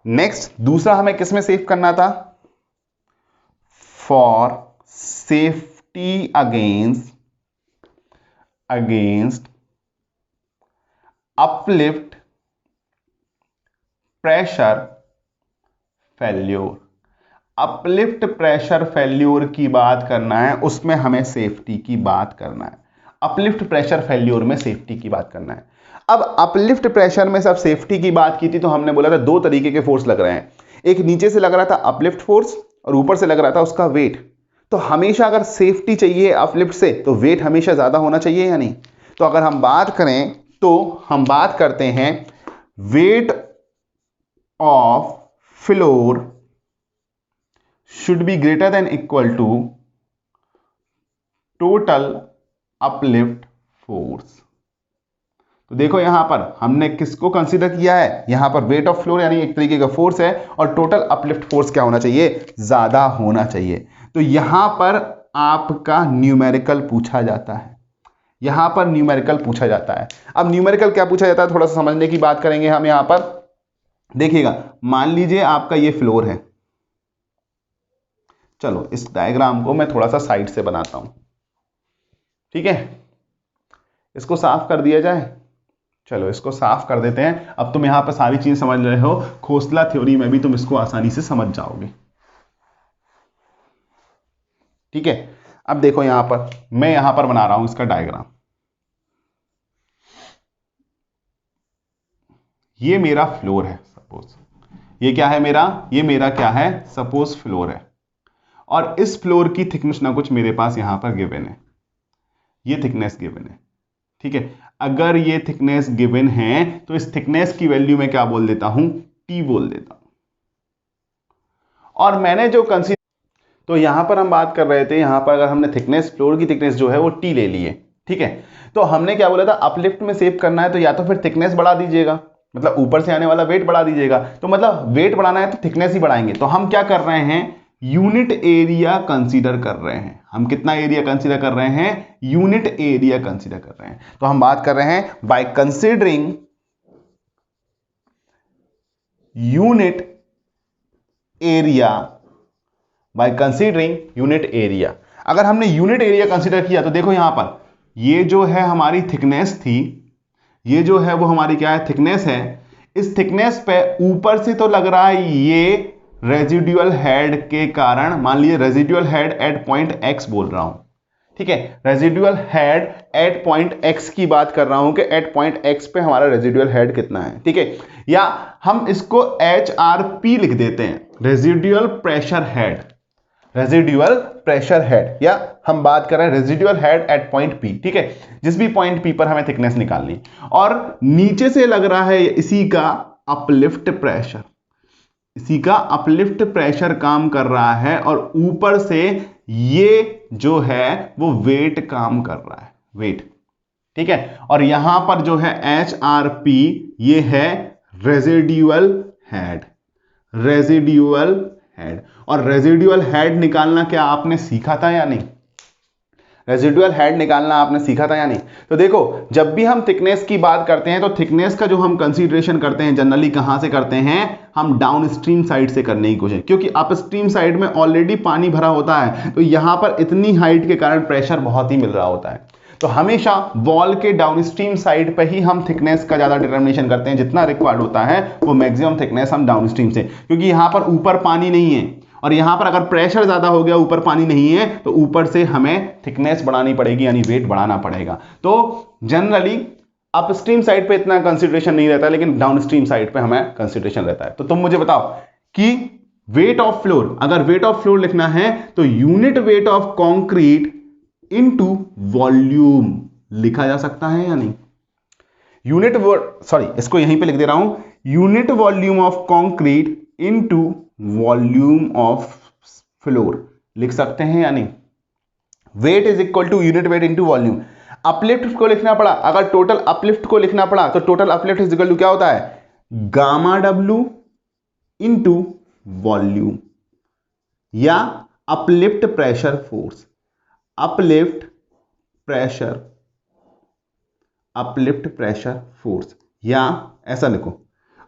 नेक्स्ट दूसरा हमें किस में सेव करना था? For safety against uplift pressure failure. Uplift pressure failure की बात करना है, उसमें हमें सेफ्टी की बात करना है। अपलिफ्ट प्रेशर फेल्योर में सेफ्टी की बात करना है। अब अपलिफ्ट प्रेशर में सब सेफ्टी की बात की थी तो हमने बोला था दो तरीके के फोर्स लग रहे हैं, एक नीचे से लग रहा था अपलिफ्ट फोर्स और ऊपर से लग रहा था उसका वेट। तो हमेशा अगर सेफ्टी चाहिए अपलिफ्ट से तो वेट हमेशा ज्यादा होना चाहिए या नहीं? तो अगर हम बात करें तो हम बात करते हैं weight of floor should be greater than equal to total uplift force। तो देखो यहां पर हमने किसको कंसीडर किया है? यहां पर वेट ऑफ फ्लोर यानी एक तरीके का फोर्स है, और टोटल अपलिफ्ट फोर्स क्या होना चाहिए? ज्यादा होना चाहिए। तो यहां पर आपका न्यूमेरिकल पूछा जाता है, यहां पर न्यूमेरिकल पूछा जाता है। अब न्यूमेरिकल क्या पूछा जाता है थोड़ा सा समझने की बात करेंगे हम। यहां पर देखिएगा, मान लीजिए आपका ये फ्लोर है, चलो इस डायग्राम को मैं थोड़ा सा साइड से बनाता हूं, ठीक है। इसको साफ कर दिया जाए, चलो इसको साफ कर देते हैं। अब तुम यहां पर सारी चीजें समझ रहे हो, खोसला थ्योरी में भी तुम इसको आसानी से समझ जाओगे, ठीक है। अब देखो यहां पर मैं यहां पर बना रहा हूं इसका डायग्राम। ये मेरा फ्लोर है सपोज, ये क्या है मेरा, ये मेरा क्या है सपोज फ्लोर है, और इस फ्लोर की थिकनेस ना कुछ मेरे पास यहां पर गिवन है, ये थिकनेस गिवन है, ठीक है। अगर ये थिकनेस गिवन है तो इस थिकनेस की वैल्यू मैं क्या बोल देता हूं, टी बोल देता हूं। और मैंने जो कंसीडर, तो यहां पर हम बात कर रहे थे, यहां पर अगर हमने थिकनेस, फ्लोर की थिकनेस जो है वो टी ले ली है, ठीक है। तो हमने क्या बोला था, अपलिफ्ट में सेव करना है तो या तो फिर थिकनेस बढ़ा दीजिएगा, मतलब ऊपर से आने वाला वेट बढ़ा दीजिएगा, तो मतलब वेट बढ़ाना है तो थिकनेस ही बढ़ाएंगे। तो हम क्या कर रहे हैं, यूनिट एरिया कंसीडर कर रहे हैं। हम कितना एरिया कंसीडर कर रहे हैं, यूनिट एरिया कंसीडर कर रहे हैं। तो हम बात कर रहे हैं by considering unit area, by considering unit area. अगर हमने यूनिट एरिया कंसीडर किया तो देखो यहां पर ये जो है हमारी थिकनेस थी, ये जो है वो हमारी क्या है, थिकनेस है। इस थिकनेस पे ऊपर से तो लग रहा है ये रेजिडुअल हेड के कारण, मान लीजिए residual head at point x बोल रहा हूं, ठीक है। Residual head at point x की बात कर रहा हूं कि एट पॉइंट एक्स पे हमारा रेजिडुअल हेड कितना है, ठीक है। या हम इसको HRP लिख देते हैं, residual pressure head, residual pressure head, या हम बात कर रहे हैं residual head at point P, ठीक है। जिस भी पॉइंट P पर हमें थिकनेस निकालनी, और नीचे से लग रहा है इसी का अपलिफ्ट प्रेशर, इसी का अपलिफ्ट प्रेशर काम कर रहा है, और ऊपर से ये जो है वो वेट काम कर रहा है, वेट, ठीक है। और यहां पर जो है HRP ये है रेजिडुअल हेड, रेजिडुअल हेड। और रेजिडुअल हेड निकालना क्या आपने सीखा था या नहीं, रेजिडुअल हेड निकालना आपने सीखा था या नहीं। तो देखो जब भी हम थिकनेस की बात करते हैं तो थिकनेस का जो हम कंसीडरेशन करते हैं जनरली कहां से करते हैं, हम डाउन स्ट्रीम साइड से करने की कोशिश, क्योंकि अप स्ट्रीम साइड में ऑलरेडी पानी भरा होता है, तो यहां पर इतनी हाइट के कारण प्रेशर बहुत ही मिल रहा होता है। तो हमेशा वॉल के डाउन स्ट्रीम साइड पर ही हम थिकनेस का ज्यादा डिटर्मिनेशन करते हैं, जितना रिक्वायर्ड होता है वो मैक्सिमम थिकनेस हम डाउन स्ट्रीम से, क्योंकि यहां पर ऊपर पानी नहीं है, और यहां पर अगर प्रेशर ज्यादा हो गया, ऊपर पानी नहीं है, तो ऊपर से हमें थिकनेस बढ़ानी पड़ेगी, यानी वेट बढ़ाना पड़ेगा। तो जनरली अपस्ट्रीम साइड पे इतना कंसीडरेशन नहीं रहता, लेकिन डाउनस्ट्रीम साइड पे हमें कंसीडरेशन रहता है। तो तुम मुझे बताओ कि वेट ऑफ फ्लोर, अगर वेट ऑफ फ्लोर लिखना है तो unit weight of concrete into volume लिखा जा सकता है या नहीं। यूनिट, सॉरी इसको यहीं पे लिख दे रहा हूं, unit volume of concrete into volume of floor लिख सकते हैं या नहीं। Weight is equal to unit weight into volume. Uplift को लिखना पड़ा, अगर टोटल अपलिफ्ट को लिखना पड़ा तो total uplift is equal to क्या होता है, गामा डब्ल्यू इनटू वॉल्यूम, या uplift pressure force, uplift pressure, uplift pressure force, या ऐसा लिखो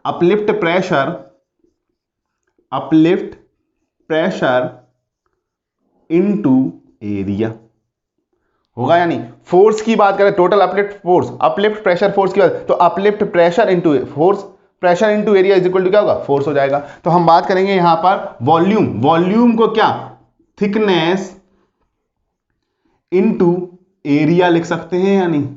uplift pressure, uplift pressure into area, होगा या नहीं। फोर्स की बात करें, total uplift force, uplift pressure force की बात, तो uplift pressure into force, pressure into area is equal to क्या होगा, फोर्स हो जाएगा। तो हम बात करेंगे यहां पर वॉल्यूम, वॉल्यूम को क्या, थिकनेस इनटू एरिया लिख सकते हैं या नहीं।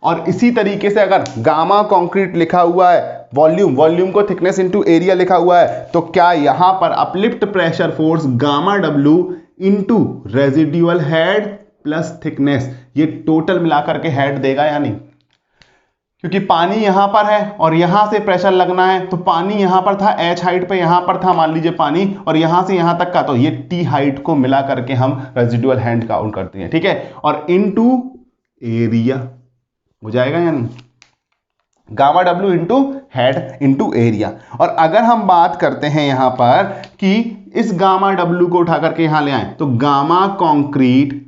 और इसी तरीके से अगर गामा कंक्रीट लिखा हुआ है, वॉल्यूम, वॉल्यूम को थिकनेस इनटू एरिया लिखा हुआ है, तो क्या यहां पर uplift pressure force gamma W into residual head plus thickness, ये टोटल मिलाकर के हेड देगा या नहीं। क्योंकि पानी यहां पर है और यहां से प्रेशर लगना है, तो पानी यहां पर था H हाइट पे, यहां पर था मान लीजिए पानी, और यहां से यहां तक का, तो ये T हाइट को मिला करके हम रेजिडुअल हेड काउंट करते हैं, ठीक है। और इनटू एरिया हो जाएगा या नहीं, gamma W into head into area. और अगर हम बात करते हैं यहां पर कि इस गामा डब्ल्यू को उठा करके यहां ले आए, तो gamma concrete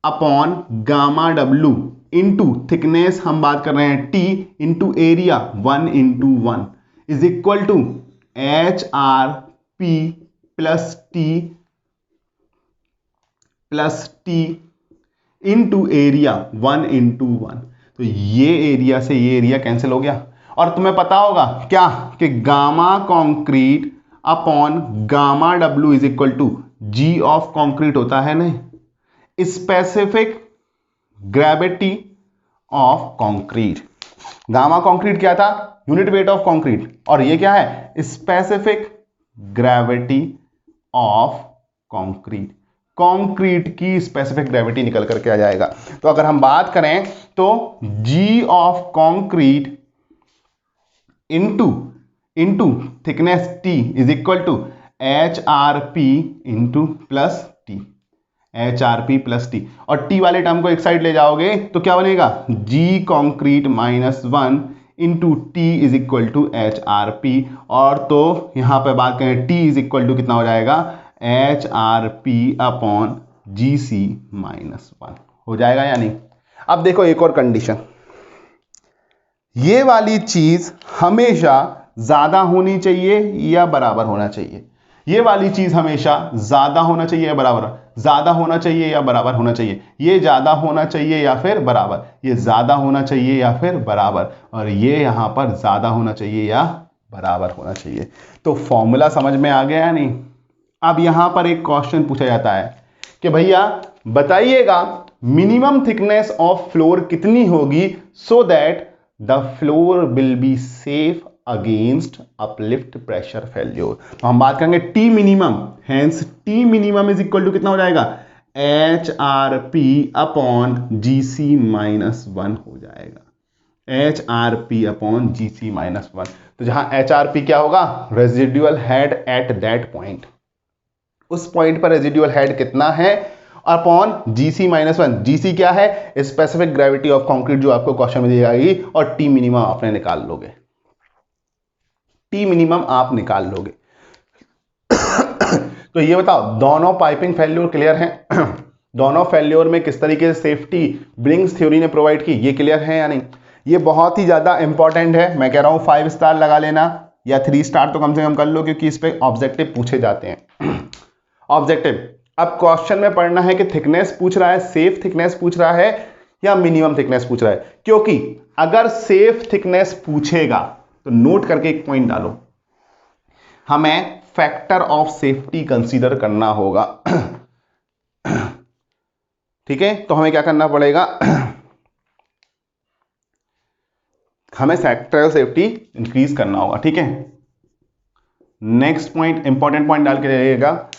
upon gamma W into thickness, हम बात कर रहे हैं T into area 1/1 is equal to HRP plus T into area 1/1। तो ये एरिया से ये एरिया कैंसिल हो गया, और तुम्हें पता होगा क्या कि gamma concrete upon gamma W is equal to G of concrete होता है नहीं। Specific gravity of concrete. Gamma concrete क्या था? यूनिट वेट ऑफ कंक्रीट, और ये क्या है? Specific gravity of concrete. Concrete की स्पेसिफिक ग्रेविटी निकल करके आ जाएगा। तो अगर हम बात करें तो G of concrete into thickness T is equal to H R P into plus T, H R P plus T, और टी वाले टर्म को एक साइड ले जाओगे तो क्या बनेगा? G concrete -1 into T is equal to H R P, और तो यहां पे बात करें टी इज इक्वल टू कितना हो जाएगा? H R P upon G C -1 हो जाएगा या नहीं? अब देखो एक और कंडीशन, ये वाली चीज हमेशा ज्यादा होनी चाहिए या बराबर होना चाहिए? ये वाली चीज हमेशा ज्यादा होना चाहिए या बराबर? ज्यादा होना चाहिए या बराबर होना चाहिए? ये ज्यादा होना चाहिए या फिर बराबर? ये ज्यादा होना चाहिए या फिर बराबर? और ये यहां पर ज्यादा होना चाहिए या बराबर होना चाहिए। तो फॉर्मूला समझ में आ गया या नहीं? अब यहां पर एक क्वेश्चन पूछा जाता है कि भैया बताइएगा मिनिमम थिकनेस ऑफ फ्लोर कितनी होगी so that the floor will be safe against uplift pressure failure. तो हम बात करेंगे T minimum, hence T minimum is equal to कितना हो जाएगा? H R P upon G C -1 हो जाएगा, H R P upon G C -1। तो जहां एच आर पी क्या होगा? Residual head at that point, उस पॉइंट पर रेजिडुअल हेड कितना है, अपॉन जीसी -1। जीसी क्या है? स्पेसिफिक ग्रेविटी ऑफ कंक्रीट, जो आपको क्वेश्चन में दी जाएगी, और टी मिनिमम आपने निकाल लोगे, टी मिनिमम आप निकाल लोगे। तो ये बताओ दोनों पाइपिंग फेल्योर क्लियर हैं? दोनों फेल्योर में किस तरीके से सेफ्टी ब्रिंग्स थ्योरी ने प्रोवाइड की, ये क्लियर है या नहीं? ये बहुत ही ज्यादा इंपॉर्टेंट है। मैं कह रहा हूं 5 स्टार लगा लेना या 3 स्टार तो कम से कम कर लो, क्योंकि इस पे ऑब्जेक्टिव पूछे जाते हैं। ऑब्जेक्टिव अब क्वेश्चन में पढ़ना है कि थिकनेस पूछ रहा है, सेफ थिकनेस पूछ रहा है या मिनिमम थिकनेस पूछ रहा है। क्योंकि अगर सेफ थिकनेस पूछेगा तो नोट करके एक पॉइंट डालो, हमें फैक्टर ऑफ सेफ्टी कंसीडर करना होगा। ठीक है, तो हमें क्या करना पड़ेगा? हमें फैक्टर ऑफ सेफ्टी इंक्रीज करना होगा। ठीक है, नेक्स्ट पॉइंट इंपॉर्टेंट पॉइंट डाल के जाइएगा।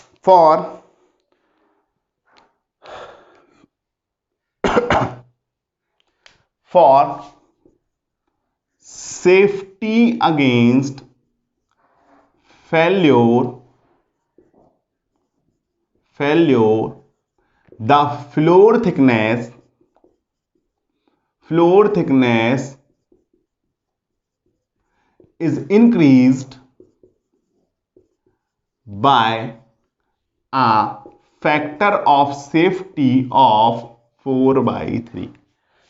for safety against failure the floor thickness is increased by a factor of safety of 4/3।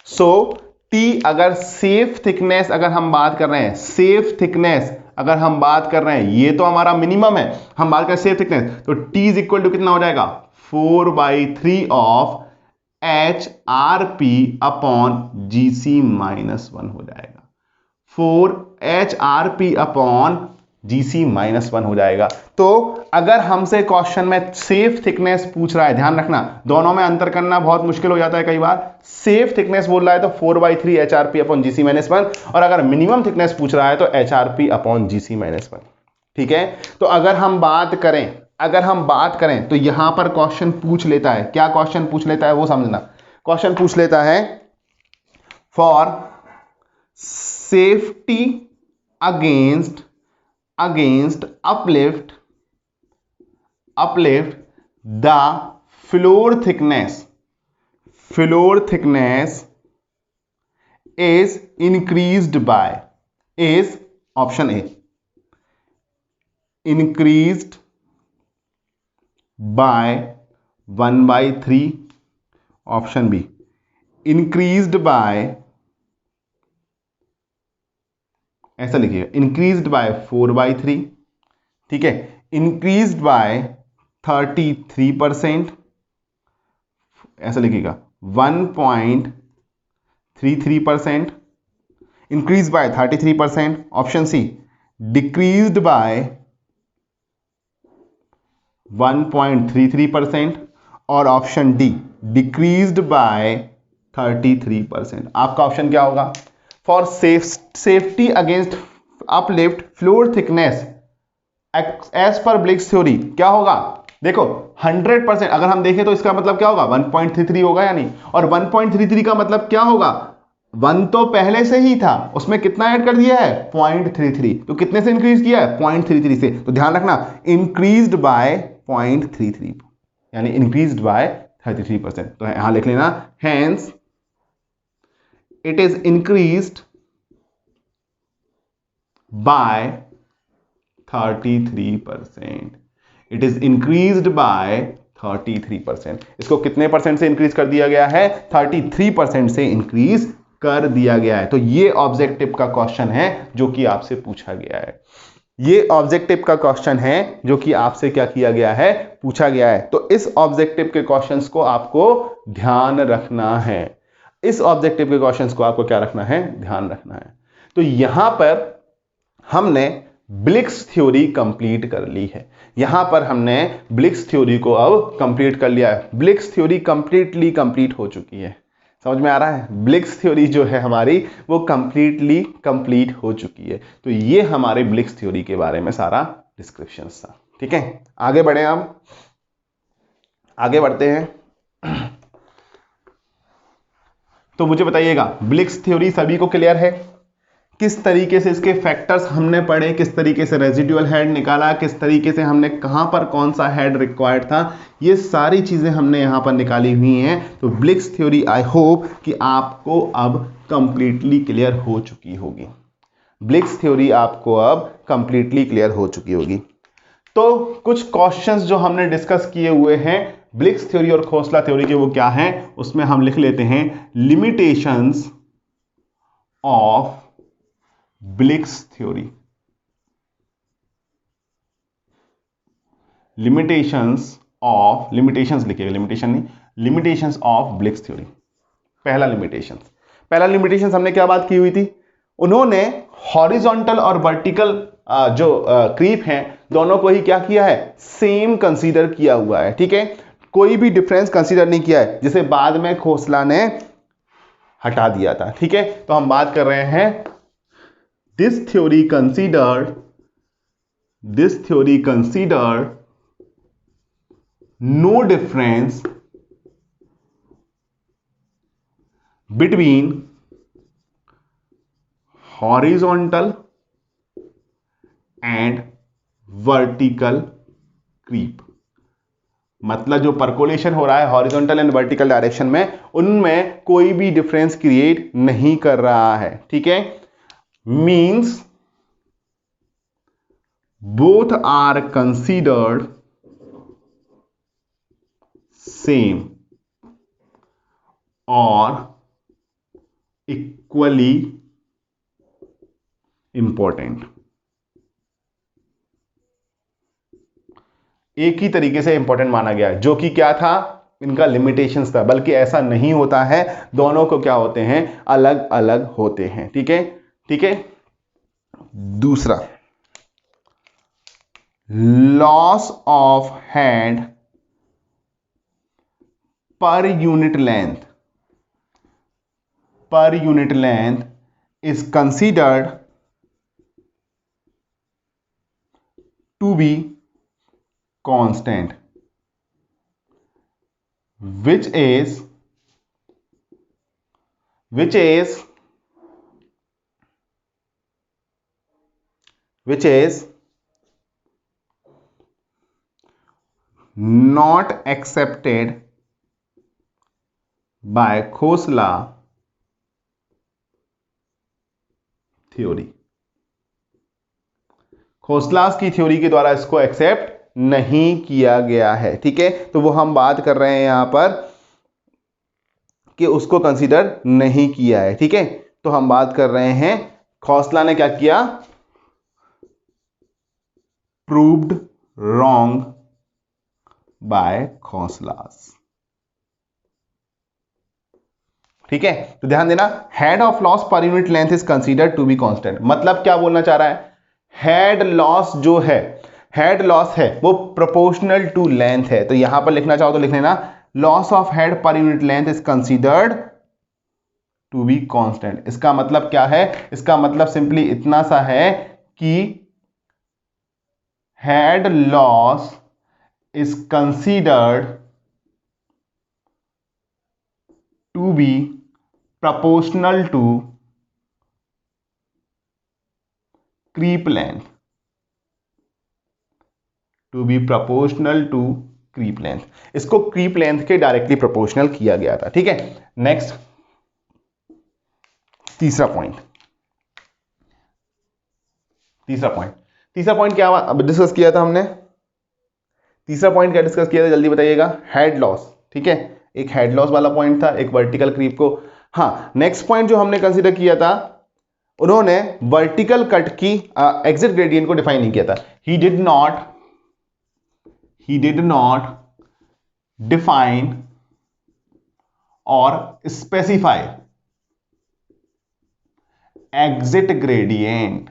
So T अगर सेफ थिकनेस, अगर हम बात कर रहे हैं सेफ थिकनेस, अगर हम बात कर रहे हैं, ये तो हमारा मिनिमम है, हम बात करें सेफ थिकनेस, तो टी इज इक्वल टू कितना हो जाएगा? 4/3 of H R P upon G C -1 हो जाएगा। 4 H R P upon G C -1 हो जाएगा। तो अगर हमसे क्वेश्चन में सेफ थिकनेस पूछ रहा है, ध्यान रखना दोनों में अंतर करना बहुत मुश्किल हो जाता है कई बार। सेफ थिकनेस बोल रहा है तो 4/3 H R P upon G C -1, और अगर मिनिमम थिकनेस पूछ रहा है तो H R P upon G C -1। ठीक है, तो अगर हम बात करें तो यहां पर क्वेश्चन पूछ लेता है, क्या क्वेश्चन पूछ लेता है वो समझना। क्वेश्चन पूछ लेता है for safety against uplift the floor thickness is increased by, is option A, increased by 1/3, option B, increased by, ऐसा लिखिएगा, इंक्रीज्ड बाय 4/3। ठीक है, इंक्रीज्ड बाय 33%, ऐसा लिखिएगा 1.33%, increase by 33%, option C decreased by 1.33%, और ऑप्शन डी डिक्रीज्ड बाय 33%। आपका option क्या होगा? For safety against uplift floor thickness as per Bligh's theory क्या होगा? देखो 100%, अगर हम देखें तो इसका मतलब क्या होगा? 1.33 होगा या नहीं? और 1.33 का मतलब क्या होगा? 1 तो पहले से ही था, उसमें कितना ऐड कर दिया है? 0.33। तो कितने से इंक्रीज किया है? 0.33 से। तो ध्यान रखना, इंक्रीज्ड बाय 0.33 यानी इंक्रीज्ड बाय 33%। तो यहां लिख लेना, hence it is increased by 33%। It is increased by 33%। इसको कितने परसेंट से इंक्रीज कर दिया गया है? 33% से इंक्रीज कर दिया गया है। तो ये ऑब्जेक्टिव का क्वेश्चन है जो कि आपसे पूछा गया है। ये ऑब्जेक्टिव का क्वेश्चन है जो कि आपसे क्या किया गया है? पूछा गया है। तो इस ऑब्जेक्टिव के क्वेश्चंस को आपको ध्यान रखना है। इस ऑब्जेक्टिव के क्वेश्चंस को आपको क्या रखना है? ध्यान रखना है। तो यहां पर हमने ब्लिक्स थ्योरी कंप्लीट कर ली है। यहां पर हमने ब्लिक्स थ्योरी को अब कंप्लीट कर लिया है। ब्लिक्स थ्योरी कंप्लीटली कंप्लीट हो चुकी है। समझ में आ रहा है? ब्लिक्स थ्योरी जो है हमारी वो कंप्लीटली कंप्लीट हो चुकी है। तो ये हमारे ब्लिक्स थ्योरी के बारे में सारा डिस्क्रिप्शन था। ठीक है, आगे बढ़े, हम आगे बढ़ते हैं। तो मुझे बताइएगा, ब्लिक्स थ्योरी सभी को क्लियर है? किस तरीके से इसके फैक्टर्स हमने पढ़े, किस तरीके से रेजिडुअल हेड निकाला, किस तरीके से हमने कहां पर कौन सा हेड रिक्वायर्ड था, ये सारी चीजें हमने यहां पर निकाली हुई हैं। तो ब्लिक्स थ्योरी आई होप कि आपको अब कंप्लीटली क्लियर हो चुकी होगी। ब्लिक्स थ्योरी आपको अब कंप्लीटली क्लियर हो चुकी होगी। तो कुछ क्वेश्चंस जो हमने डिस्कस किए हुए हैं ब्लिक्स थ्योरी और खोसला थ्योरी के, वो क्या है? उसमें हम लिख लेते हैं, लिमिटेशंस ऑफ ब्लिक्स थ्योरी। लिमिटेशंस लिखिएगा, लिमिटेशन नहीं, लिमिटेशंस ऑफ ब्लिक्स थ्योरी। पहला लिमिटेशंस हमने क्या बात की हुई थी? उन्होंने हॉरिजॉन्टल और वर्टिकल जो क्रीप हैं दोनों को ही क्या किया है? सेम कंसीडर किया हुआ है। ठीक है, कोई भी डिफरेंस कंसीडर नहीं किया है, जिसे बाद में खोसला ने हटा दिया था। ठीक है, तो हम बात कर रहे हैं This theory considered no difference between horizontal and vertical creep। मतलब जो परकोलेशन हो रहा है हॉरिजॉन्टल एंड वर्टिकल डायरेक्शन में, उनमें कोई भी डिफरेंस क्रिएट नहीं कर रहा है। ठीक है, means both are considered same or equally important। एक ही तरीके से इंपॉर्टेंट माना गया, जो कि क्या था? इनका लिमिटेशंस था। बल्कि ऐसा नहीं होता है, दोनों को क्या होते हैं? अलग अलग होते हैं। ठीक है, ठीक है। दूसरा, लॉस ऑफ हेड पर unit length is considered to be constant, which is not accepted by Khosla theory. Khosla's की थ्योरी के द्वारा इसको एक्सेप्ट नहीं किया गया है। ठीक है, तो वो हम बात कर रहे हैं यहां पर कि उसको कंसीडर नहीं किया है। ठीक है, तो हम बात कर रहे हैं खोसला ने क्या किया? Proved wrong by Khosla's. ठीक है, तो ध्यान देना, head of loss per unit length is considered to be constant. मतलब क्या बोलना चाह रहा है? हेड लॉस जो है, हेड लॉस है वो प्रोपोर्शनल टू लेंथ है। तो यहां पर लिखना चाहो तो लिख लेना, लॉस ऑफ हेड पर unit length is considered to be constant. इसका मतलब क्या है? इसका मतलब सिंपली इतना सा है कि head loss is considered to be proportional to creep length, to be proportional to creep length। इसको creep length के डायरेक्टली प्रोपोर्शनल किया गया था। ठीक है, नेक्स्ट तीसरा पॉइंट क्या अब डिस्कस किया था हमने? तीसरा पॉइंट क्या डिस्कस किया था, जल्दी बताइएगा? Head loss. ठीक है, एक हेड लॉस वाला पॉइंट था, एक वर्टिकल क्रीप को। हाँ, नेक्स्ट पॉइंट जो हमने कंसीडर किया था, उन्होंने वर्टिकल कट की एग्जिट ग्रेडियंट को डिफाइन नहीं किया था। ही डिड नॉट डिफाइन और specify exit gradient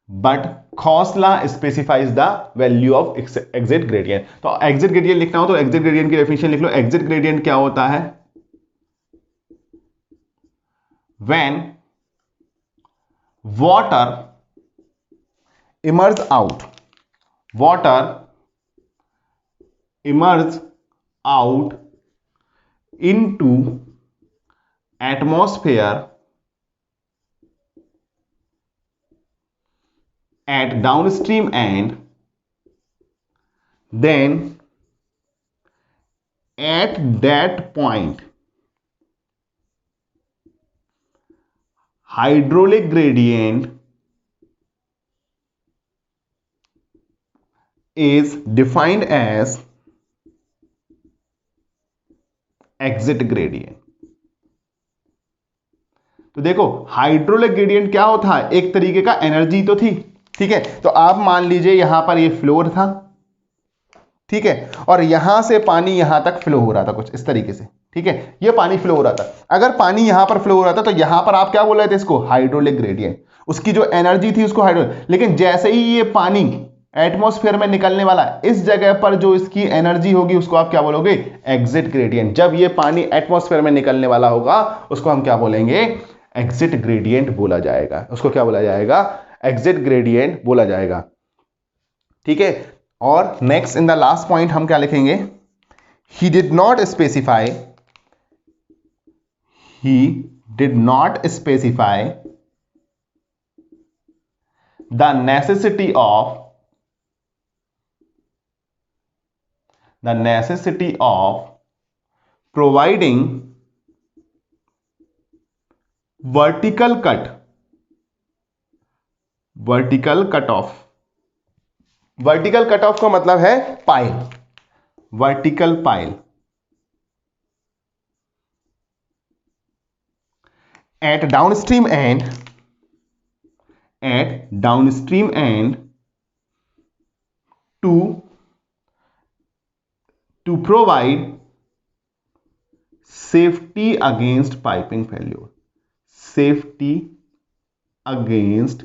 but Khosla specifies the value of exit gradient. तो एग्जिट ग्रेडियंट लिखना हो तो एग्जिट ग्रेडियंट की डेफिनेशन लिख लो। एग्जिट ग्रेडियंट क्या होता है? When water emerge out into atmosphere at downstream end, then at that point hydraulic gradient is defined as exit gradient। तो देखो, हाइड्रोलिक ग्रेडियंट क्या होता है? एक तरीके का एनर्जी तो थी। ठीक है, तो आप मान लीजिए यहां पर ये फ्लोर था, ठीक है, और यहां से पानी यहां तक फ्लो हो रहा था कुछ इस तरीके से। ठीक है, ये पानी फ्लो हो रहा था। अगर पानी यहां पर फ्लो हो रहा था तो यहां पर आप क्या बोल रहे थे? इसको हाइड्रोलिक ग्रेडियंट। उसकी जो एनर्जी थी उसको हाइड्रोलिक, लेकिन जैसे ही ये पानी एटमॉस्फेयर में निकलने वाला है, इस जगह पर जो इसकी एनर्जी होगी उसको आप क्या बोलोगे? Exit gradient. जब ये पानी एटमॉस्फेयर में निकलने वाला होगा उसको हम क्या बोलेंगे? एग्जिट ग्रेडियंट बोला जाएगा। उसको क्या बोला जाएगा? एग्जिट ग्रेडियंट बोला जाएगा। ठीक है, और next in the last point हम क्या लिखेंगे? he did not specify the necessity of providing vertical cutoff। Vertical cut of का मतलब है pile, vertical pile at downstream end to provide safety against piping failure। safety against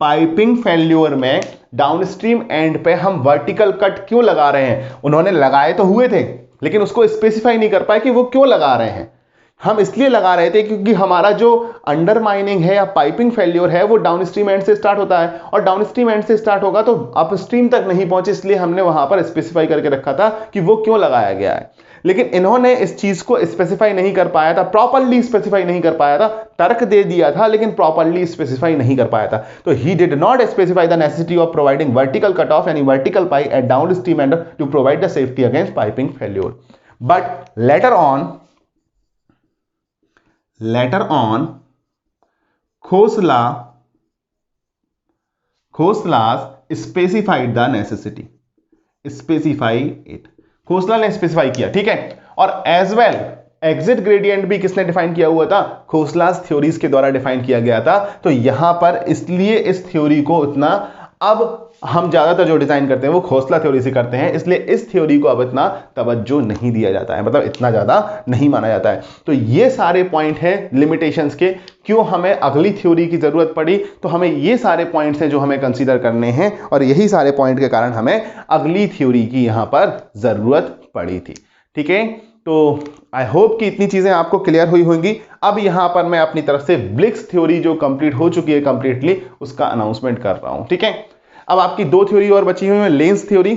piping failure में downstream and पे हम vertical cut क्यों लगा रहे हैं? उन्होंने लगाए तो हुए थे, लेकिन उसको स्पेसिफाई नहीं कर पाए कि वो क्यों लगा रहे हैं। हम इसलिए लगा रहे थे क्योंकि हमारा जो अंडरमाइनिंग है या पाइपिंग फेल्यूर है वो डाउनस्ट्रीम एंड से स्टार्ट होता है, और डाउनस्ट्रीम एंड से स्टार्ट होगा तो अपस्ट्रीम तक नहीं पहुंचे, इसलिए हमने वहां पर स्पेसिफाई करके रखा था कि वो क्यों लगाया गया है। लेकिन इन्होंने इस चीज को स्पेसिफाई नहीं कर पाया था, प्रॉपर्ली स्पेसिफाई नहीं कर पाया था। तर्क दे दिया था लेकिन प्रॉपर्ली स्पेसिफाई नहीं कर पाया था। तो he did not specify the necessity of providing vertical cut off यानी vertical pipe at downstream end to provide the safety against piping failure. But later on Khosla specified the necessity, Khosla ने specify किया। ठीक है, और एज वेल एग्जिट ग्रेडियंट भी किसने define किया हुआ था? खोसलास थ्योरीज के द्वारा डिफाइन किया गया था। तो यहां पर इसलिए इस थ्योरी को इतना अब हम ज़्यादातर जो डिज़ाइन करते हैं वो खोसला थ्योरी से करते हैं, इसलिए इस थ्योरी को अब इतना तवज्जो नहीं दिया जाता है, मतलब इतना ज़्यादा नहीं माना जाता है। तो ये सारे पॉइंट हैं लिमिटेशंस के, क्यों हमें अगली थ्योरी की ज़रूरत पड़ी, तो हमें ये सारे पॉइंट्स हैं जो हमें कंसीडर करने हैं, और यही सारे पॉइंट के कारण हमें अगली थ्योरी की यहाँ पर ज़रूरत पड़ी थी। ठीक है, तो आई होप कि इतनी चीज़ें आपको क्लियर हुई होंगी। अब यहाँ पर मैं अपनी तरफ से ब्लिक्स थ्योरी जो कंप्लीट हो चुकी है कंप्लीटली, उसका अनाउंसमेंट कर रहा हूँ। ठीक है, अब आपकी दो थ्योरी और बची हुई है, लेंस थ्योरी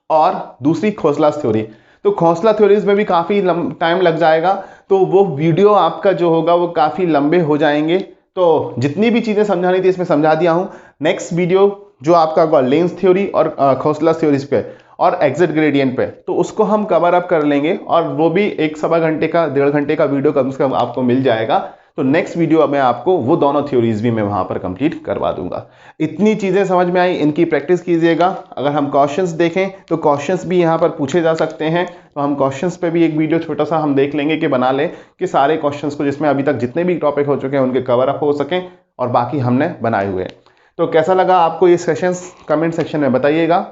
और दूसरी खोसलास थ्योरी। तो खोसला थ्योरीज में भी काफ़ी टाइम लग जाएगा, तो वो वीडियो आपका जो होगा वो काफ़ी लंबे हो जाएंगे। तो जितनी भी चीज़ें समझानी थी इसमें समझा दिया हूँ। नेक्स्ट वीडियो जो आपका होगा लेंस थ्योरी और खोसला थ्योरीज पे और एग्जिट ग्रेडियंट पे, तो उसको हम कवर अप कर लेंगे, और वो भी 1-1.25 घंटे का 1.5 घंटे का वीडियो कम से कम आपको मिल जाएगा। तो नेक्स्ट वीडियो में आपको वो दोनों थ्योरीज भी मैं वहां पर कंप्लीट करवा दूंगा। इतनी चीजें समझ में आई, इनकी प्रैक्टिस कीजिएगा। अगर हम क्वेश्चंस देखें तो क्वेश्चंस भी यहाँ पर पूछे जा सकते हैं, तो हम क्वेश्चंस पे भी एक वीडियो छोटा सा हम देख लेंगे कि बना लें कि सारे क्वेश्चंस को जिसमें अभी तक जितने भी टॉपिक हो चुके हैं उनके कवर अप हो सकें, और बाकी हमने बनाए हुए हैं। तो कैसा लगा आपको ये सेशंस, कमेंट सेक्शन में बताइएगा।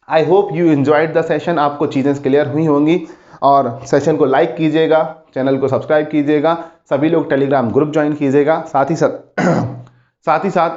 I hope you enjoyed the session, आपको चीज़ें क्लियर हुई होंगी, और सेशन को लाइक कीजिएगा, चैनल को सब्सक्राइब कीजिएगा, सभी लोग टेलीग्राम ग्रुप ज्वाइन कीजिएगा, साथ ही साथ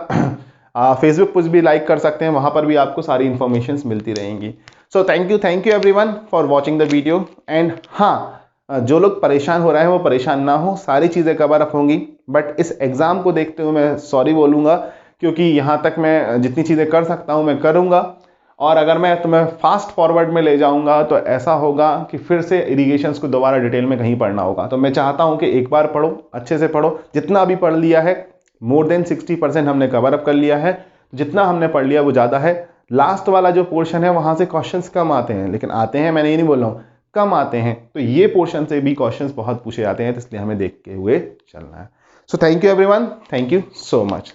फेसबुक पर भी लाइक कर सकते हैं, वहाँ पर भी आपको सारी इन्फॉर्मेशन मिलती रहेंगी। So thank you everyone for watching the video. And हाँ, जो लोग परेशान हो रहे हैं वो परेशान ना हो, सारी चीज़ें कवर अप होंगी, बट इस एग्ज़ाम को देखते हुए मैं सॉरी बोलूँगा, क्योंकि यहाँ तक मैं जितनी चीज़ें कर सकता हूँ मैं करूँगा, और अगर मैं तुम्हें फास्ट फॉरवर्ड में ले जाऊंगा तो ऐसा होगा कि फिर से इरिगेशंस को दोबारा डिटेल में कहीं पढ़ना होगा। तो मैं चाहता हूं कि एक बार पढ़ो, अच्छे से पढ़ो, जितना अभी पढ़ लिया है मोर देन 60% हमने कवर अप कर लिया है, जितना हमने पढ़ लिया वो ज़्यादा है। लास्ट वाला जो पोर्शन है वहाँ से क्वेश्चंस कम आते हैं, लेकिन आते हैं, मैंने ये नहीं बोल रहा हूँ, कम आते हैं, तो ये पोर्शन से भी क्वेश्चंस बहुत पूछे जाते हैं, तो इसलिए हमें देखते हुए चलना है। So thank you everyone, thank you so much.